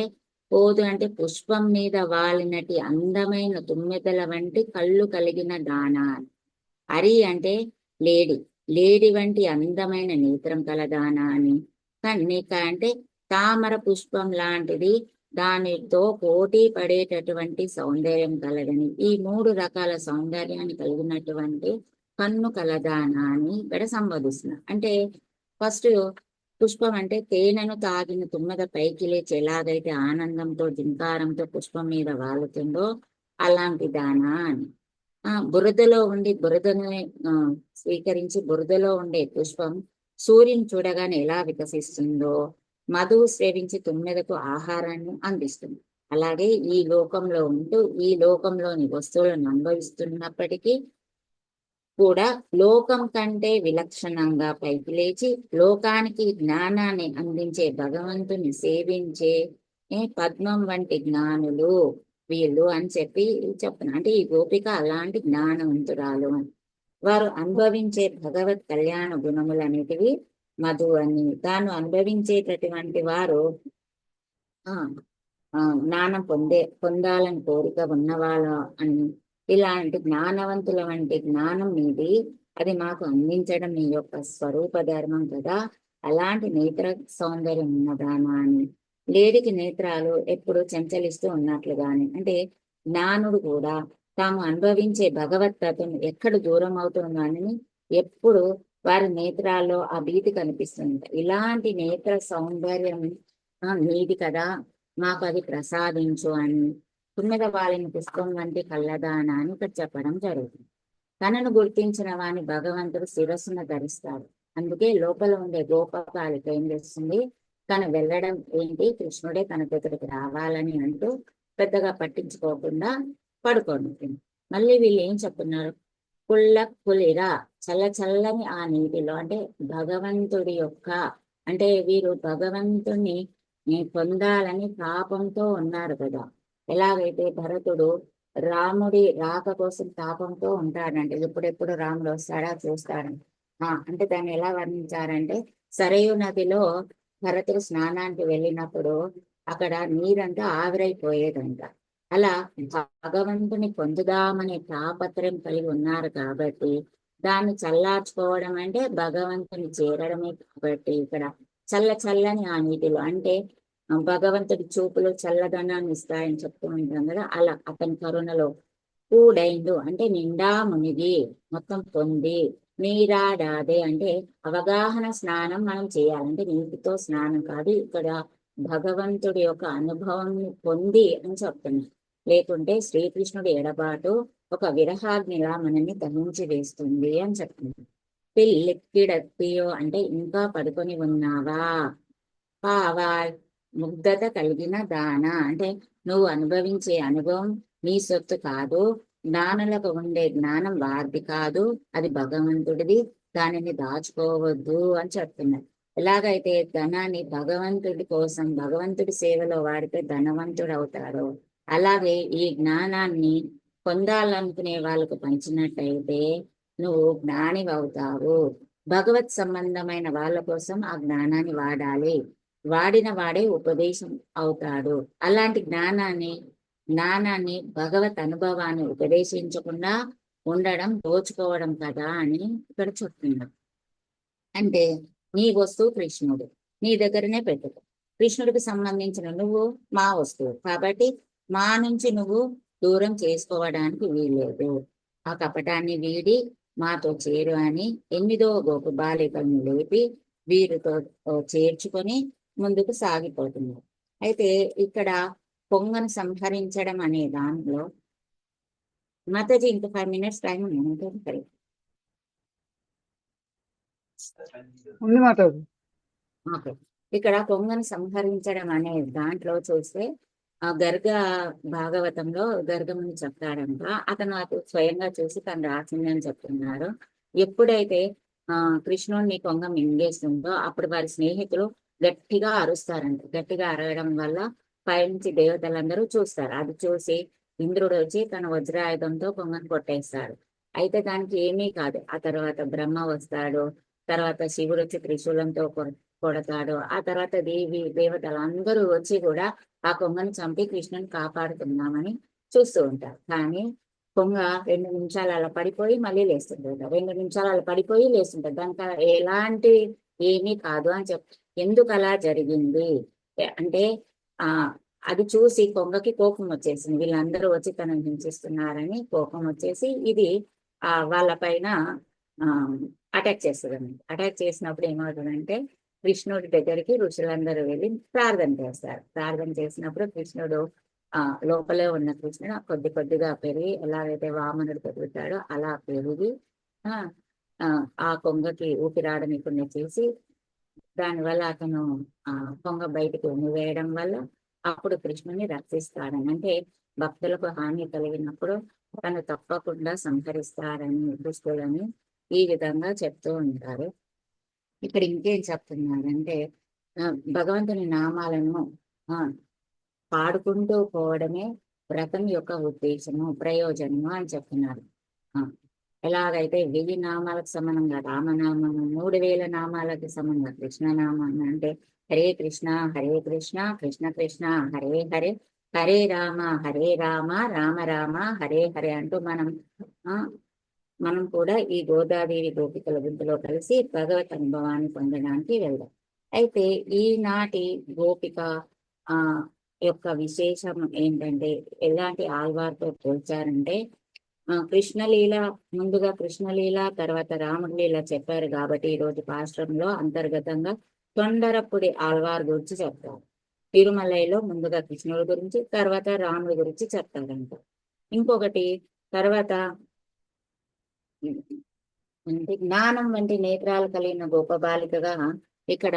Speaker 4: పోదు అంటే పుష్పం మీద వాలినటి అందమైన తుమ్మెదల వంటి కళ్ళు కలిగిన దానా. హరి అంటే లేడి వంటి అందమైన నేత్రం కలదానా అని. కన్నిక అంటే తామర పుష్పం లాంటిది, దానితో పోటీ పడేటటువంటి సౌందర్యం కలదని. ఈ 3 రకాల సౌందర్యాన్ని కలిగినటువంటి కన్ను కలదానా అని ఇక్కడ సంబోధిస్తున్నారు. అంటే ఫస్ట్ పుష్పం అంటే తేనెను తాగిన తుమ్మెద పైకి లేచి ఎలాగైతే ఆనందంతో జింకారంతో పుష్పం మీద వాలుతుందో అలాంటి దానా అని. బురదలో ఉండి బురదను స్వీకరించి బురదలో ఉండే పుష్పం సూర్యుని చూడగానే ఎలా వికసిస్తుందో మధువు సేవించి తుమ్మెదకు ఆహారాన్ని అందిస్తుంది. అలాగే ఈ లోకంలో ఉంటూ ఈ లోకంలోని వస్తువులను అనుభవిస్తున్నప్పటికీ కూడా లోకం కంటే విలక్షణంగా పైకి లేచి లోకానికి జ్ఞానాన్ని అందించే భగవంతుని సేవించే పద్మం వంటి జ్ఞానులు వీళ్ళు అని చెప్పి చెప్తున్నా. అంటే ఈ గోపిక అలాంటి జ్ఞానవంతురాలు అని. వారు అనుభవించే భగవత్ కళ్యాణ గుణములన్నిటివి మధు అని. తాను అనుభవించేటటువంటి వారు జ్ఞానం పొందాలని కోరిక ఉన్నవాళ్ళ అని. ఇలాంటి జ్ఞానవంతుల వంటి జ్ఞానం మీది, అది మాకు అందించడం నీ యొక్క స్వరూప ధర్మం కదా. అలాంటి నేత్ర సౌందర్యం ఉన్నదానా అని. లేడికి నేత్రాలు ఎప్పుడు చంచలిస్తూ ఉన్నట్లుగాని, అంటే జ్ఞానుడు కూడా తాము అనుభవించే భగవత్తత్వం ఎక్కడ దూరం అవుతుందో అని ఎప్పుడు వారి నేత్రాల్లో ఆ భీతి కనిపిస్తుంది. ఇలాంటి నేత్ర సౌందర్యం నీది కదా, మాకు అది ప్రసాదించు అని తుమ్మెద వాలిన పుష్పం వంటి కళ్ళదానా అని ఇక్కడ చెప్పడం జరుగుతుంది. తనను గుర్తించిన వాని భగవంతుడు శిరస్సును ధరిస్తాడు. అందుకే లోపల ఉండే గోపకాలిక ఏం చేస్తుంది, తను వెళ్ళడం ఏంటి, కృష్ణుడే తన దగ్గరికి రావాలని అంటూ పెద్దగా పట్టించుకోకుండా పడుకోండి. మళ్ళీ వీళ్ళు ఏం చెప్తున్నారు, కులిరా చల్ల చల్లని ఆ నీటిలో, అంటే భగవంతుడి యొక్క, అంటే వీరు భగవంతుని పొందాలని తాపంతో ఉన్నారు కదా. ఎలాగైతే భరతుడు రాముడి రాక కోసం తాపంతో ఉంటాడంటే ఎప్పుడెప్పుడు రాముడు వస్తాడా చూస్తాడంట. అంటే దాన్ని ఎలా వర్ణించారంటే, సరయు నదిలో భరతుడు స్నానానికి వెళ్ళినప్పుడు అక్కడ నీరంతా ఆవిరైపోయేదంట. అలా భగవంతుని పొందుదామనే తాపత్రయం కలిగి ఉన్నారు కాబట్టి దాన్ని చల్లార్చుకోవడం అంటే భగవంతుని చేరడమే. కాబట్టి ఇక్కడ చల్లని ఆ నీటిలో, అంటే భగవంతుడి చూపులు చల్లదనాన్ని ఇస్తాయని చెప్తూ ఉంటాం కదా. అలా అతని కరుణలో కూడైండు అంటే నిండా మునిగి మొత్తం పొంది, నీరాడాదే అంటే అవగాహన స్నానం మనం చేయాలంటే నీటితో స్నానం కాదు, ఇక్కడ భగవంతుడి యొక్క అనుభవం పొంది అని చెప్తున్నాం. లేకుంటే శ్రీకృష్ణుడి ఎడబాటు ఒక విరహాగ్నిలా మనల్ని దహించి వేస్తుంది అని చెప్తున్నాం. పిల్లెక్కిడత్తియో అంటే ఇంకా పడుకొని ఉన్నావా, పావాల్ ముగ్ధత కలిగిన దాన అంటే నువ్వు అనుభవించే అనుభవం నీ సొత్తు కాదు, జ్ఞానులకు ఉండే జ్ఞానం వారిది కాదు, అది భగవంతుడిది, దానిని దాచుకోవద్దు అని చెప్తున్నారు. ఎలాగైతే ధనాన్ని భగవంతుడి కోసం భగవంతుడి సేవలో వాడితే ధనవంతుడు అవుతాడో, అలాగే ఈ జ్ఞానాన్ని పొందాలనుకునే వాళ్ళకు పంచినట్టయితే నువ్వు జ్ఞాని అవుతావు. భగవత్ సంబంధమైన వాళ్ళ కోసం ఆ జ్ఞానాన్ని వాడాలి, వాడిన వాడే ఉపదేశం అవుతాడు. అలాంటి జ్ఞానాన్ని భగవత్ అనుభవాన్ని ఉపదేశించకుండా ఉండడం దోచుకోవడం కదా అని ఇక్కడ చెప్తున్నాడు. అంటే నీ వస్తువు కృష్ణుడు, నీ దగ్గరనే పెట్టుకో. కృష్ణుడికి సంబంధించిన నువ్వు మా వస్తువు కాబట్టి మా నుంచి నువ్వు దూరం చేసుకోవడానికి వీల్లేదు. ఆ కపటాన్ని వీడి మాతో చేరు అని 8వ గోపు బాలికలను లేపి వీరితో చేర్చుకొని ముందుకు సాగిపోతున్నారు. అయితే ఇక్కడ పొంగను సంహరించడం అనే దానిలో మాతాజీ ఇంకా 5 minutes టైం ఉంది. ఓకే, ఇక్కడ పొంగను సంహరించడం అనే దాంట్లో చూస్తే ఆ గర్గ భాగవతంలో గర్గముని చెప్తాడంట. అతను స్వయంగా చూసి తను రాసింది అని చెప్తున్నారు. ఎప్పుడైతే కృష్ణుడిని కొంగ మింగేస్తుందో అప్పుడు వారి స్నేహితులు గట్టిగా అరుస్తారంట. గట్టిగా అరవడం వల్ల పైనుంచి దేవతలందరూ చూస్తారు. అది చూసి ఇంద్రుడు వచ్చి తన వజ్రాయుధంతో కొంగను కొట్టేస్తాడు. అయితే దానికి ఏమీ కాదు. ఆ తర్వాత బ్రహ్మ వస్తాడు, తర్వాత శివుడు వచ్చి త్రిశూలంతో కొడతాడు. ఆ తర్వాత దేవతలందరూ వచ్చి కూడా ఆ కొంగను చంపి కృష్ణుని కాపాడుతున్నామని చూస్తూ ఉంటారు. కానీ కొంగ 2 నిమిషాలు అలా పడిపోయి మళ్ళీ లేస్తుంటారు. 2 నిమిషాలు అలా పడిపోయి లేస్తుంటారు. దానికి ఎలాంటి ఏమీ కాదు అని ఎందుకు అలా జరిగింది అంటే అది చూసి కొంగకి కోపం వచ్చేసింది. వీళ్ళందరూ వచ్చి తనను హింసిస్తున్నారని కోపం వచ్చేసి ఇది వాళ్ళ పైన అటాక్ చేస్తుంది అన్నమాట. అటాక్ చేసినప్పుడు ఏమవుతుందంటే కృష్ణుడి దగ్గరికి ఋషులందరూ వెళ్ళి ప్రార్థన చేస్తారు. ప్రార్థన చేసినప్పుడు కృష్ణుడు లోపలే ఉన్న కృష్ణుడు కొద్ది కొద్దిగా పెరిగి ఎలాగైతే వామనుడు పెరుగుతాడో అలా పెరిగి ఆ కొంగకి ఊపిరాడనికుండా చేసి దానివల్ల అతను కొంగ బయటకు వేయడం వల్ల అప్పుడు కృష్ణుని రక్షిస్తాడని, అంటే భక్తులకు హాని కలిగినప్పుడు తను తప్పకుండా సంహరిస్తాడని దుష్టులని ఈ విధంగా చెప్తూ ఉంటారు. ఇక్కడ ఇంకేం చెప్తున్నారంటే భగవంతుని నామాలను పాడుకుంటూ పోవడమే వ్రతం యొక్క ఉద్దేశము, ప్రయోజనము అని చెప్తున్నారు. ఎలాగైతే 1000 నామాలకు సమానంగా రామనామము, 3000 నామాలకు సమానంగా కృష్ణనామం, అంటే హరే కృష్ణ కృష్ణ కృష్ణ హరే హరే, హరే రామ రామ రామ హరే హరే అంటూ మనం కూడా ఈ గోదాదేవి గోపికల గుంపులో కలిసి భగవత్ అనుభవాన్ని పొందడానికి వెళ్దాం. అయితే ఈనాటి గోపిక యొక్క విశేషం ఏంటంటే ఎలాంటి ఆల్వార్తో పోల్చారంటే కృష్ణలీల, ముందుగా కృష్ణలీల తర్వాత రాముడి లీల చెప్పారు కాబట్టి ఈరోజు పాశ్రంలో అంతర్గతంగా తొండరపుడి ఆల్వార్ గురించి చెప్తారు. తిరుమలలో ముందుగా కృష్ణుడి గురించి, తర్వాత రాముడి గురించి చెప్తారంట. ఇంకొకటి తర్వాత జ్ఞానం వంటి నేత్రాలు కలిగిన గొప్ప బాలికగా ఇక్కడ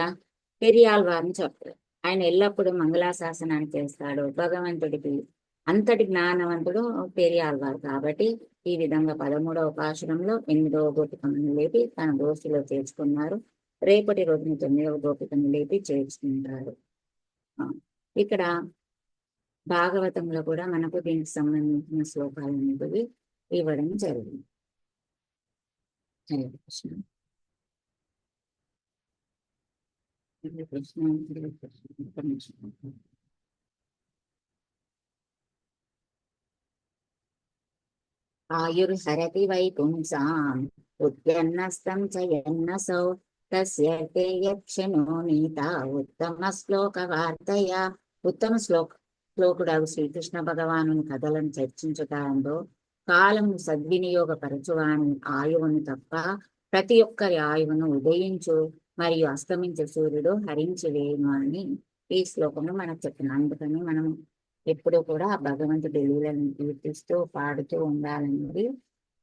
Speaker 4: పెరియాల్వార్ని చెప్తారు. ఆయన ఎల్లప్పుడూ మంగళాశాసనాన్ని చేస్తాడు. భగవంతుడికి అంతటి జ్ఞానవంతుడు పెరియాల్వారు కాబట్టి ఈ విధంగా 13వ పాశురంలో 8వ గోపికను లేపి తన గోష్ఠిలో చేర్చుకున్నారు. రేపటి రోజున 9వ గోపికను లేపి చేర్చుకుంటారు. ఇక్కడ భాగవతంలో కూడా మనకు దీనికి సంబంధించిన శ్లోకాలు అనేవి ఇవ్వడం జరిగింది. హరే కృష్ణ. హరే కృష్ణ. హరే కృష్ణ. ఆయుర్హరతి వైపుంసాం ఉద్యన్నస్తం చయన్నసౌ తస్య తే యక్షణో నీత ఉత్తమ శ్లోక వార్తయ. ఉత్తమ శ్లోకుడు శ్రీకృష్ణ భగవాను కథలను చర్చించుతాందో కాలము సద్వినియోగపరచువాని ఆయువును తప్ప ప్రతి ఒక్కరి ఆయువును ఉదయించు మరియు అస్తమించే సూర్యుడు హరించి వేయును అని ఈ శ్లోకంలో మనకు చెప్పిన. అందుకని మనం ఎప్పుడూ కూడా భగవంతుడి లీలను కీర్తిస్తూ పాడుతూ ఉండాలనేది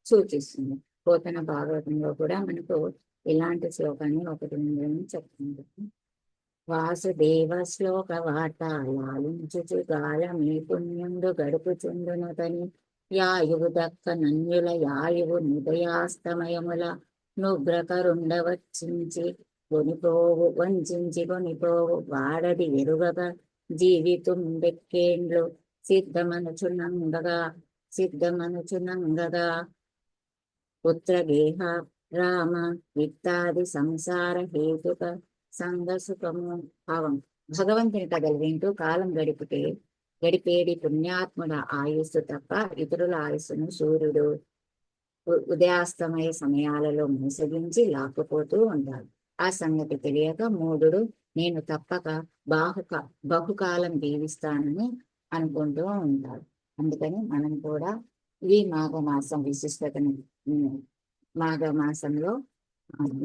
Speaker 4: సూచిస్తుంది. పోతన భాగవతంలో కూడా మనకు ఇలాంటి శ్లోకాన్ని 1 చెప్తుంది. వాసుదేవ శ్లోక వార్త లాలించుచు గాలమీ పుణ్యుండు గడుపుచుండునతని యాయువు దక్క నన్యుల యాయువు నిదయాస్తమయముల నుగ్రకరుండవచ్చించి కొనిపోవు వాడది ఎరుగగా జీవితం బెక్కేండ్లు సిద్ధమనుచునంగగా పుత్రగేహ రామ విత్తాది సంసార హేతుక సంగసుఖము భావం. భగవంతుని కథలు వింటూ కాలం గడిపేడి పుణ్యాత్ముల ఆయుస్సు తప్ప ఇతరుల ఆయుస్సును సూర్యుడు ఉదయాస్తమయ సమయాలలో మోసగించి లాక్కుపోతూ ఉంటాడు. ఆ సంగతి తెలియక మూఢుడు నేను తప్పక బహుకాలం జీవిస్తానని అనుకుంటూ ఉంటాడు. అందుకని మనం కూడా ఈ మాఘమాసం విశిష్టతను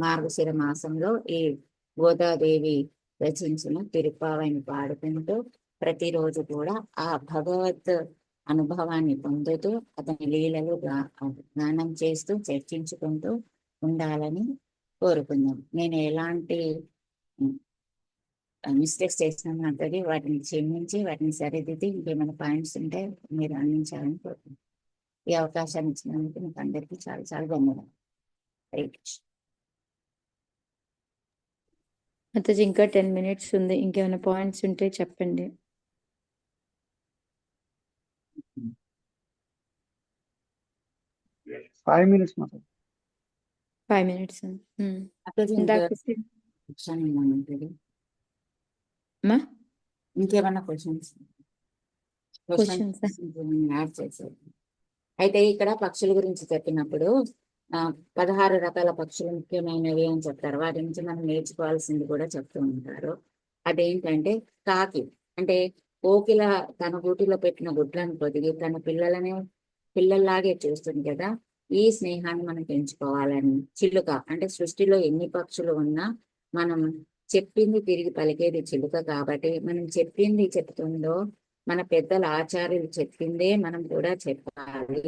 Speaker 4: మార్గశిర మాసంలో ఈ గోదాదేవి రచించిన తిరుప్పావైని పాడుకుంటూ ప్రతిరోజు కూడా ఆ భగవత్ అనుభవాన్ని పొందుతూ అతని లీలలు గానం చేస్తూ చర్చించుకుంటూ ఉండాలని కోరుకుందాం. నేను ఎలాంటి మిస్టేక్స్ చేసినది వాటిని క్షమించి వాటిని సరిదిద్ది ఇంకేమైనా పాయింట్స్ ఉంటే మీరు అందించాలని కోరుకుంటున్నాను. ఈ అవకాశాన్ని ఇచ్చినందుకు మీకు అందరికీ చాలా చాలా ధన్యవాదాలు. హరే కృష్ణ.
Speaker 5: మాతాజీ ఇంకా 10 minutes ఉంది. ఇంకేమైనా పాయింట్స్ ఉంటే చెప్పండి.
Speaker 2: 5 minutes మాతాజీ.
Speaker 5: 5 minutes.
Speaker 4: ఇంకేమన్నా క్వశ్చన్స్ యాడ్ చేశారు. అయితే ఇక్కడ పక్షుల గురించి చెప్పినప్పుడు 16 రకాల పక్షులు ముఖ్యమైనవి అని చెప్తారు. వాటి నుంచి మనం నేర్చుకోవాల్సింది కూడా చెప్తూ ఉంటారు. అదేంటంటే కాకి అంటే కోకిల తన గూటిలో పెట్టిన గుడ్లను పొదిగి తన పిల్లల్లాగే చూస్తుంది కదా. ఈ స్నేహాన్ని మనం పెంచుకోవాలని. చిలుక అంటే సృష్టిలో ఎన్ని పక్షులు ఉన్నా మనం చెప్పింది తిరిగి పలికేది చిలుక కాబట్టి మనం చెప్పింది చెప్తుందో మన పెద్దల ఆచార్యులు చెప్పిందే మనం కూడా చెప్పాలి.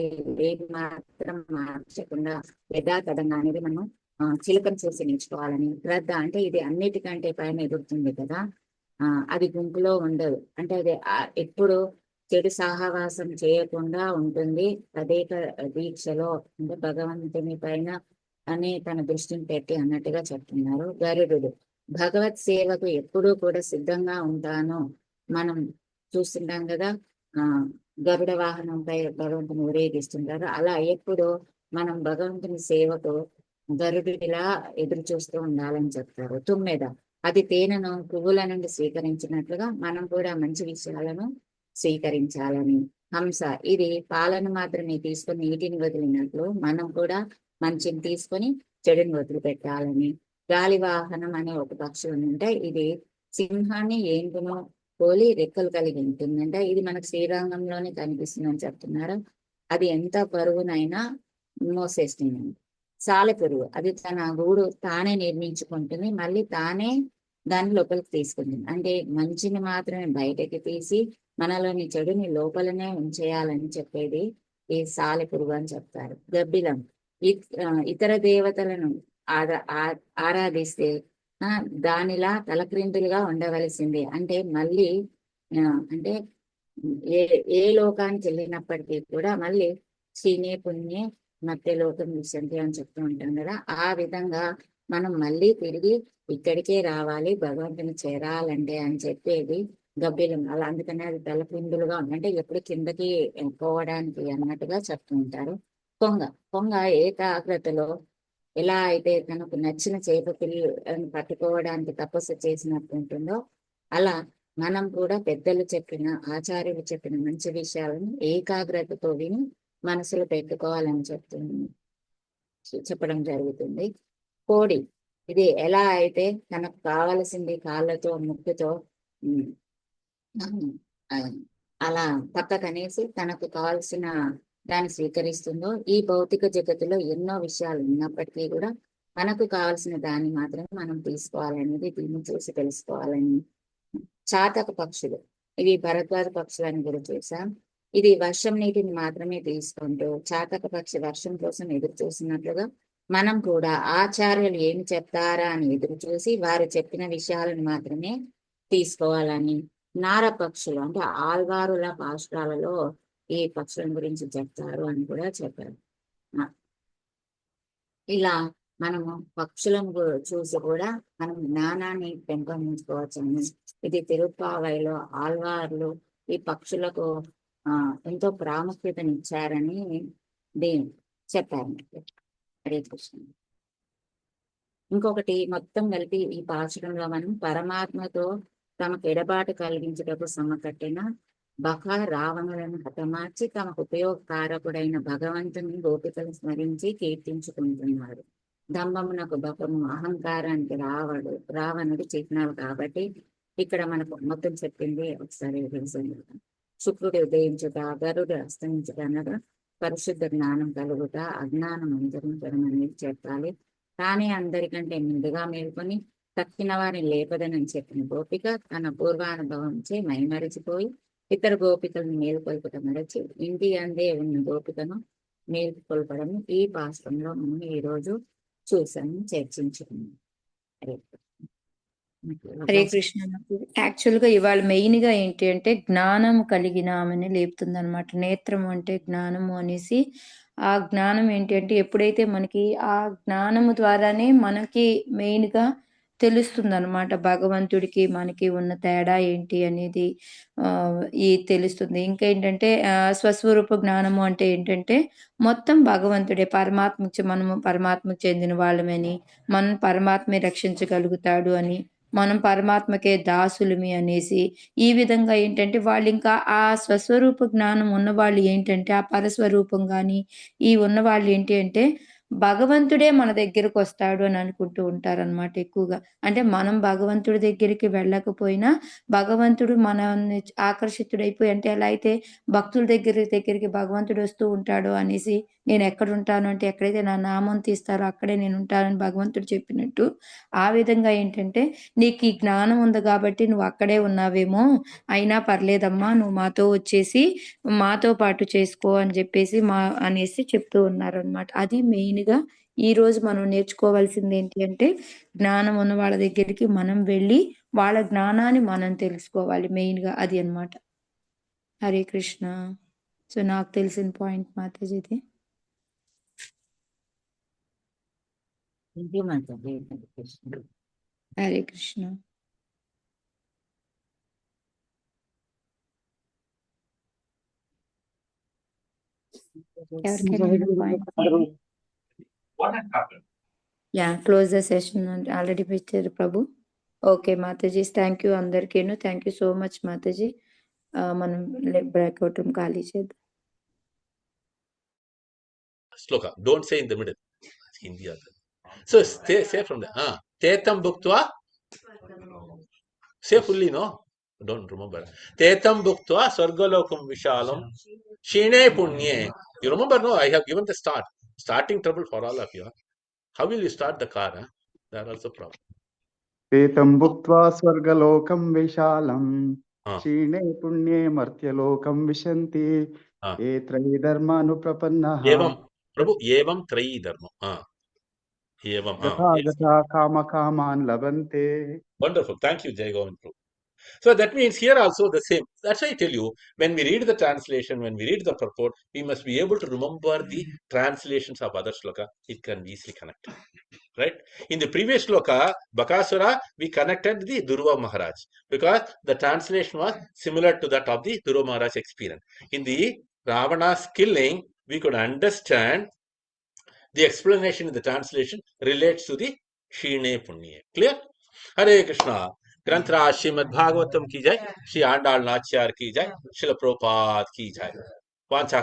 Speaker 4: ఏది మాత్రం మార్చకుండా యథాతథంగా అనేది మనం చిలుకను చూసి నేర్చుకోవాలని. గ్రద్ద అంటే ఇది అన్నిటికంటే పైన ఎగురుతుంది కదా, అది గుంపులో ఉండదు. అంటే అది ఎప్పుడు చెడు సహవాసం చేయకుండా ఉంటుంది. తదేక దీక్షలో అంటే భగవంతుని పైన అని తన దృష్టిని పెట్టి అన్నట్టుగా చెప్తున్నారు. గరుడు భగవత్ సేవకు ఎప్పుడూ కూడా సిద్ధంగా ఉంటాను. మనం చూస్తుంటాం కదా, గరుడ వాహనంపై భగవంతుని ఊరేగిస్తుంటారు. అలా ఎప్పుడు మనం భగవంతుని సేవకు గరుడిలా ఎదురు చూస్తూ ఉండాలని చెప్తారు. తుమ్మెద అది తేనెను పువ్వుల నుండి స్వీకరించినట్లుగా మనం కూడా మంచి విషయాలను స్వీకరించాలని. హంస ఇది పాలను మాత్రమే తీసుకొని నీటిని వదిలినట్లు మనం కూడా మంచిని తీసుకొని చెడుని వదిలిపెట్టాలని. గాలి వాహనం అనే ఒక పక్షి ఉందంటే ఇది సింహాన్ని ఏనుగును పోలి రెక్కలు కలిగి ఉంటుందంట. ఇది మనకు శ్రీరంగంలోనే కనిపిస్తుందని చెప్తున్నారు. అది ఎంత బరువునైనా మోసేస్తుందండి. సాలెపురుగు అది తన గూడు తానే నిర్మించుకుంటుంది, మళ్ళీ తానే దాన్ని లోపలికి తీసుకుంటుంది. అంటే మంచిని మాత్రమే బయటకి తీసి మనలోని చెడుని లోపలనే ఉంచేయాలని చెప్పేది ఈ సాలెపురుగు అని చెప్తారు. గబ్బిలం ఇతర దేవతలను ఆరాధిస్తే దానిలా తలక్రిందులుగా ఉండవలసిందే. అంటే మళ్ళీ అంటే ఏ లోకానికి వెళ్ళినప్పటికీ కూడా మళ్ళీ శ్రీనే పుణ్యే మత్య లోకం విశంతి అని చెప్తూ ఉంటాం కదా, ఆ విధంగా మనం మళ్ళీ తిరిగి ఇక్కడికే రావాలి భగవంతుని చేరాలంటే అని చెప్పేది గబ్బిలం. అలా అందుకనే అది తలక్రిందులుగా ఉంది, అంటే ఎప్పుడు కిందకి పోవడానికి అన్నట్టుగా చెప్తూ ఉంటారు. కొంగ ఏకాగ్రతలో ఎలా అయితే తనకు నచ్చిన చేప పిల్లని పట్టుకోవడానికి తపస్సు చేసినట్టు ఉంటుందో అలా మనం కూడా పెద్దలు చెప్పిన ఆచార్యులు చెప్పిన మంచి విషయాలను ఏకాగ్రతతో విని మనసులో పెట్టుకోవాలని చెప్పడం జరుగుతుంది. కోడి ఇది ఎలా అయితే తనకు కావలసింది కాళ్ళతో ముక్కుతో అలా పక్కకనేసి తనకు కావాల్సిన దాన్ని స్వీకరిస్తుందో, ఈ భౌతిక జగత్తులో ఎన్నో విషయాలు ఉన్నప్పటికీ కూడా మనకు కావాల్సిన దాన్ని మాత్రమే మనం తీసుకోవాలనేది దీన్ని చూసి తెలుసుకోవాలని. చాతక పక్షులు ఇవి భరద్వాజ పక్షులని కూడా చూసాం. ఇది వర్షం నీటిని మాత్రమే తీసుకుంటూ చాతక పక్షి వర్షం కోసం ఎదురు చూసినట్లుగా మనం కూడా ఆచార్యులు ఏమి చెప్తారా అని ఎదురు చూసి వారు చెప్పిన విషయాలను మాత్రమే తీసుకోవాలని. నార పక్షులు అంటే ఆల్వారుల పాష్ట్రాలలో ఈ పక్షుల గురించి చెప్తారు అని కూడా చెప్పారు. ఇలా మనము పక్షులను చూసి కూడా మనం జ్ఞానాన్ని పెంపొందించుకోవచ్చని. ఇది తిరుప్పావైలో ఆల్వార్లు ఈ పక్షులకు ఎంతో ప్రాముఖ్యతనిచ్చారని చెప్పారు. హరే కృష్ణ. ఇంకొకటి మొత్తం కలిపి ఈ పాఠంలో మనం పరమాత్మతో తమకు ఎడబాటు కలిగించుటకు సమకట్టిన బక రావణులను హతమార్చి తమకు ఉపయోగకారకుడైన భగవంతుని గోపికలు స్మరించి కీర్తించుకుంటున్నారు. దంభమునకు బకము అహంకారానికి రావణుడు చిహ్నాలు కాబట్టి ఇక్కడ మనకు మొత్తం చెప్పింది ఒకసారి శుక్రుడు ఉదయించుట, గరుడు అస్తమించుట అనగా పరిశుద్ధ జ్ఞానం కలుగుట, అజ్ఞానం అంతరించడం అనేది చెప్పాలి. తానే అందరికంటే ముందుగా మేల్కొని తక్కిన వారిని లేపదనని చెప్పిన గోపిక తన పూర్వానుభవంచే మైమరిచిపోయి ఇతర గోపికలను మేలుకొల్పట మరచి ఇంటి అందే ఉన్న గోపికను మేలుకొల్పడం ఈ పాఠంలో మనం ఈరోజు చూసాము, చర్చించుకున్నాం.
Speaker 5: హరే కృష్ణ. యాక్చువల్ గా ఇవాళ మెయిన్ గా ఏంటి అంటే జ్ఞానము కలిగినామని లేపుతుంది అనమాట. నేత్రము అంటే జ్ఞానము అనేసి, ఆ జ్ఞానం ఏంటి అంటే ఎప్పుడైతే మనకి ఆ జ్ఞానము ద్వారానే మనకి మెయిన్ గా తెలుస్తుంది అనమాట భగవంతుడికి మనకి ఉన్న తేడా ఏంటి అనేది ఈ తెలుస్తుంది. ఇంకా ఏంటంటే స్వస్వరూప జ్ఞానము అంటే ఏంటంటే మొత్తం భగవంతుడే, మనము పరమాత్మకు చెందిన వాళ్ళమని, మనం పరమాత్మే రక్షించగలుగుతాడు అని, మనం పరమాత్మకే దాసులమి అనేసి, ఈ విధంగా ఏంటంటే వాళ్ళు ఇంకా ఆ స్వస్వరూప జ్ఞానం ఉన్నవాళ్ళు ఏంటంటే ఆ పరస్వరూపం కానీ ఈ ఉన్నవాళ్ళు ఏంటి అంటే భగవంతుడే మన దగ్గరకు వస్తాడు అని అనుకుంటూ ఉంటారనమాట ఎక్కువగా. అంటే మనం భగవంతుడి దగ్గరికి వెళ్ళకపోయినా భగవంతుడు మనల్ని ఆకర్షితుడైపోయి, అంటే ఎలా అయితే భక్తుల దగ్గరికి భగవంతుడు వస్తూ ఉంటాడు అనేసి, నేను ఎక్కడుంటాను అంటే ఎక్కడైతే నా నామం తీస్తారో అక్కడే నేను ఉంటానని భగవంతుడు చెప్పినట్టు, ఆ విధంగా ఏంటంటే నీకు ఈ జ్ఞానం ఉంది కాబట్టి నువ్వు అక్కడే ఉన్నావేమో, అయినా పర్లేదమ్మా నువ్వు మాతో వచ్చేసి మాతో పాటు చేసుకో అని చెప్పేసి అనేసి చెప్తూ ఉన్నారనమాట. అది మెయిన్‌గా ఈ రోజు మనం నేర్చుకోవాల్సింది ఏంటి అంటే, జ్ఞానం ఉన్న వాళ్ళ దగ్గరికి మనం వెళ్ళి వాళ్ళ జ్ఞానాన్ని మనం తెలుసుకోవాలి. మెయిన్‌గా అది అన్నమాట. హరే కృష్ణ. సో నాకు తెలిసిన పాయింట్ మాతాజీది.
Speaker 4: ఇది మాతాజీ. హరే కృష్ణ.
Speaker 5: హరే కృష్ణ. ఎవరికైనా point?
Speaker 1: What has happened?
Speaker 5: Yeah, close the session already పెట్టారు ప్రభు. ఓకే మాతాజీ, థ్యాంక్ యూ అందరికీను. థ్యాంక్ యూ సో మచ్ మాతాజీ. మనం బ్రేక్అవుట్ రూమ్ ఖాళీ చేద్దాం.
Speaker 1: Sloka, don't say in the middle. Hindi. So say from there. Tetam bhuktva. Say fully, no? Don't remember. Tetam bhuktva swargalokam vishalam shine punye. You remember, no? I have given the start. Starting trouble for all of you. How will you start the car? There are also problem.
Speaker 2: ఏతం భుక్త్వా స్వర్గలోకం విశాలం క్షీణే పుణ్యే మర్త్యలోకం విశంతి ఏ త్రయీ ధర్మాను ప్రపన్నః.
Speaker 1: ఏవం ప్రభు, ఏవం త్రయీ ధర్మం. ఏవం.
Speaker 2: యథాగతా కామకామాన్ లభంతే.
Speaker 1: Wonderful. Thank you, Jai Govind Prabhu. So that means here also the same. That's why I tell you, when we read the translation, when we read the purport, we must be able to remember the translations of other shloka. It can be easily connected. Right? In the previous shloka, Bakasura, we connected the Dhruva Maharaj because the translation was similar to that of the Dhruva Maharaj experience. In the Ravana's killing, we could understand the explanation in the translation relates to the Shine Punye. Clear? Hare Krishna. ग्रंथराज Shrimad Bhagavatam की जय, श्री आंडाल नाच्यार की जय, श्रील प्रभुपाद की जय। वांछा